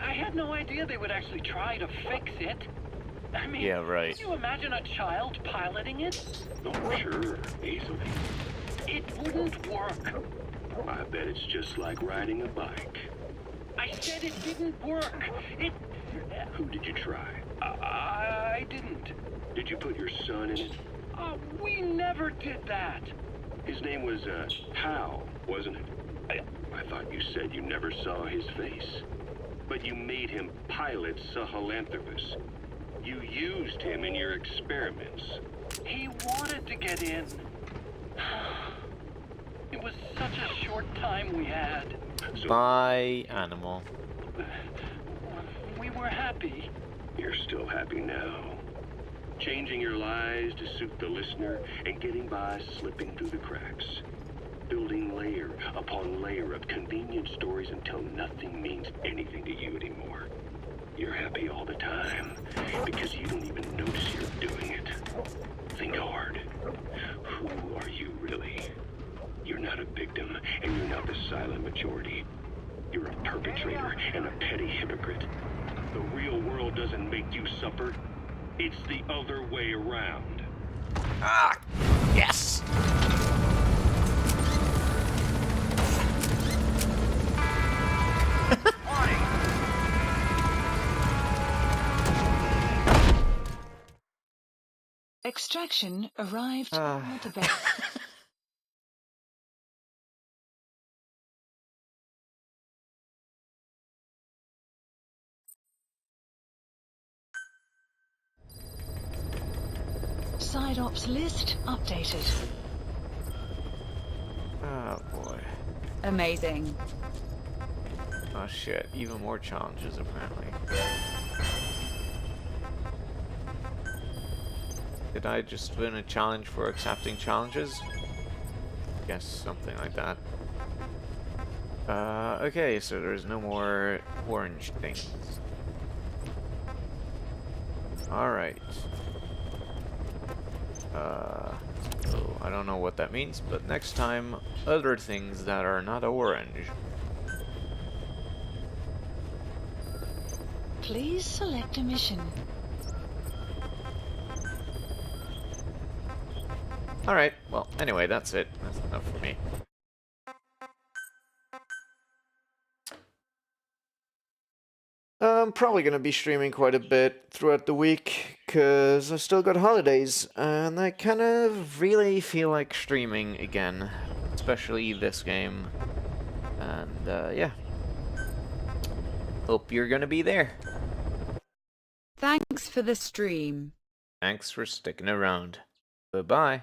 I had no idea they would actually try to fix it. I mean, Yeah, right. can you imagine a child piloting it? Oh, sure, easily. It wouldn't work. I bet it's just like riding a bike. I said it didn't work. It... Who did you try? I didn't. Did you put your son in it? We never did that. His name was, Hal, wasn't it? I thought you said you never saw his face. But you made him pilot Sahalanthropus. You used him in your experiments. He wanted to get in. It was such a short time we had. So Bye, animal. We were happy. you're still happy now. Changing your lies to suit the listener and getting by slipping through the cracks. Building layer upon layer of convenient stories until nothing means anything to you anymore. You're happy all the time because you don't even notice you're doing it. Think hard. Who are you really? You're not a victim and you're not the silent majority. You're a perpetrator and a petty hypocrite. The real world doesn't make you suffer. It's the other way around. Ah! Yes! Extraction arrived on the base. Side ops list updated. Oh boy. Amazing. Oh shit, even more challenges apparently. Did I just win a challenge for accepting challenges? Guess something like that. Okay, so there's no more orange things. Alright. So I don't know what that means, but next time, other things that are not orange. Please select a mission. Alright, well, anyway, that's it. That's enough for me. I'm probably going to be streaming quite a bit throughout the week, because I've still got holidays, and I kind of really feel like streaming again, especially this game. And, yeah. Hope you're going to be there. Thanks for the stream. Thanks for sticking around. Bye-bye.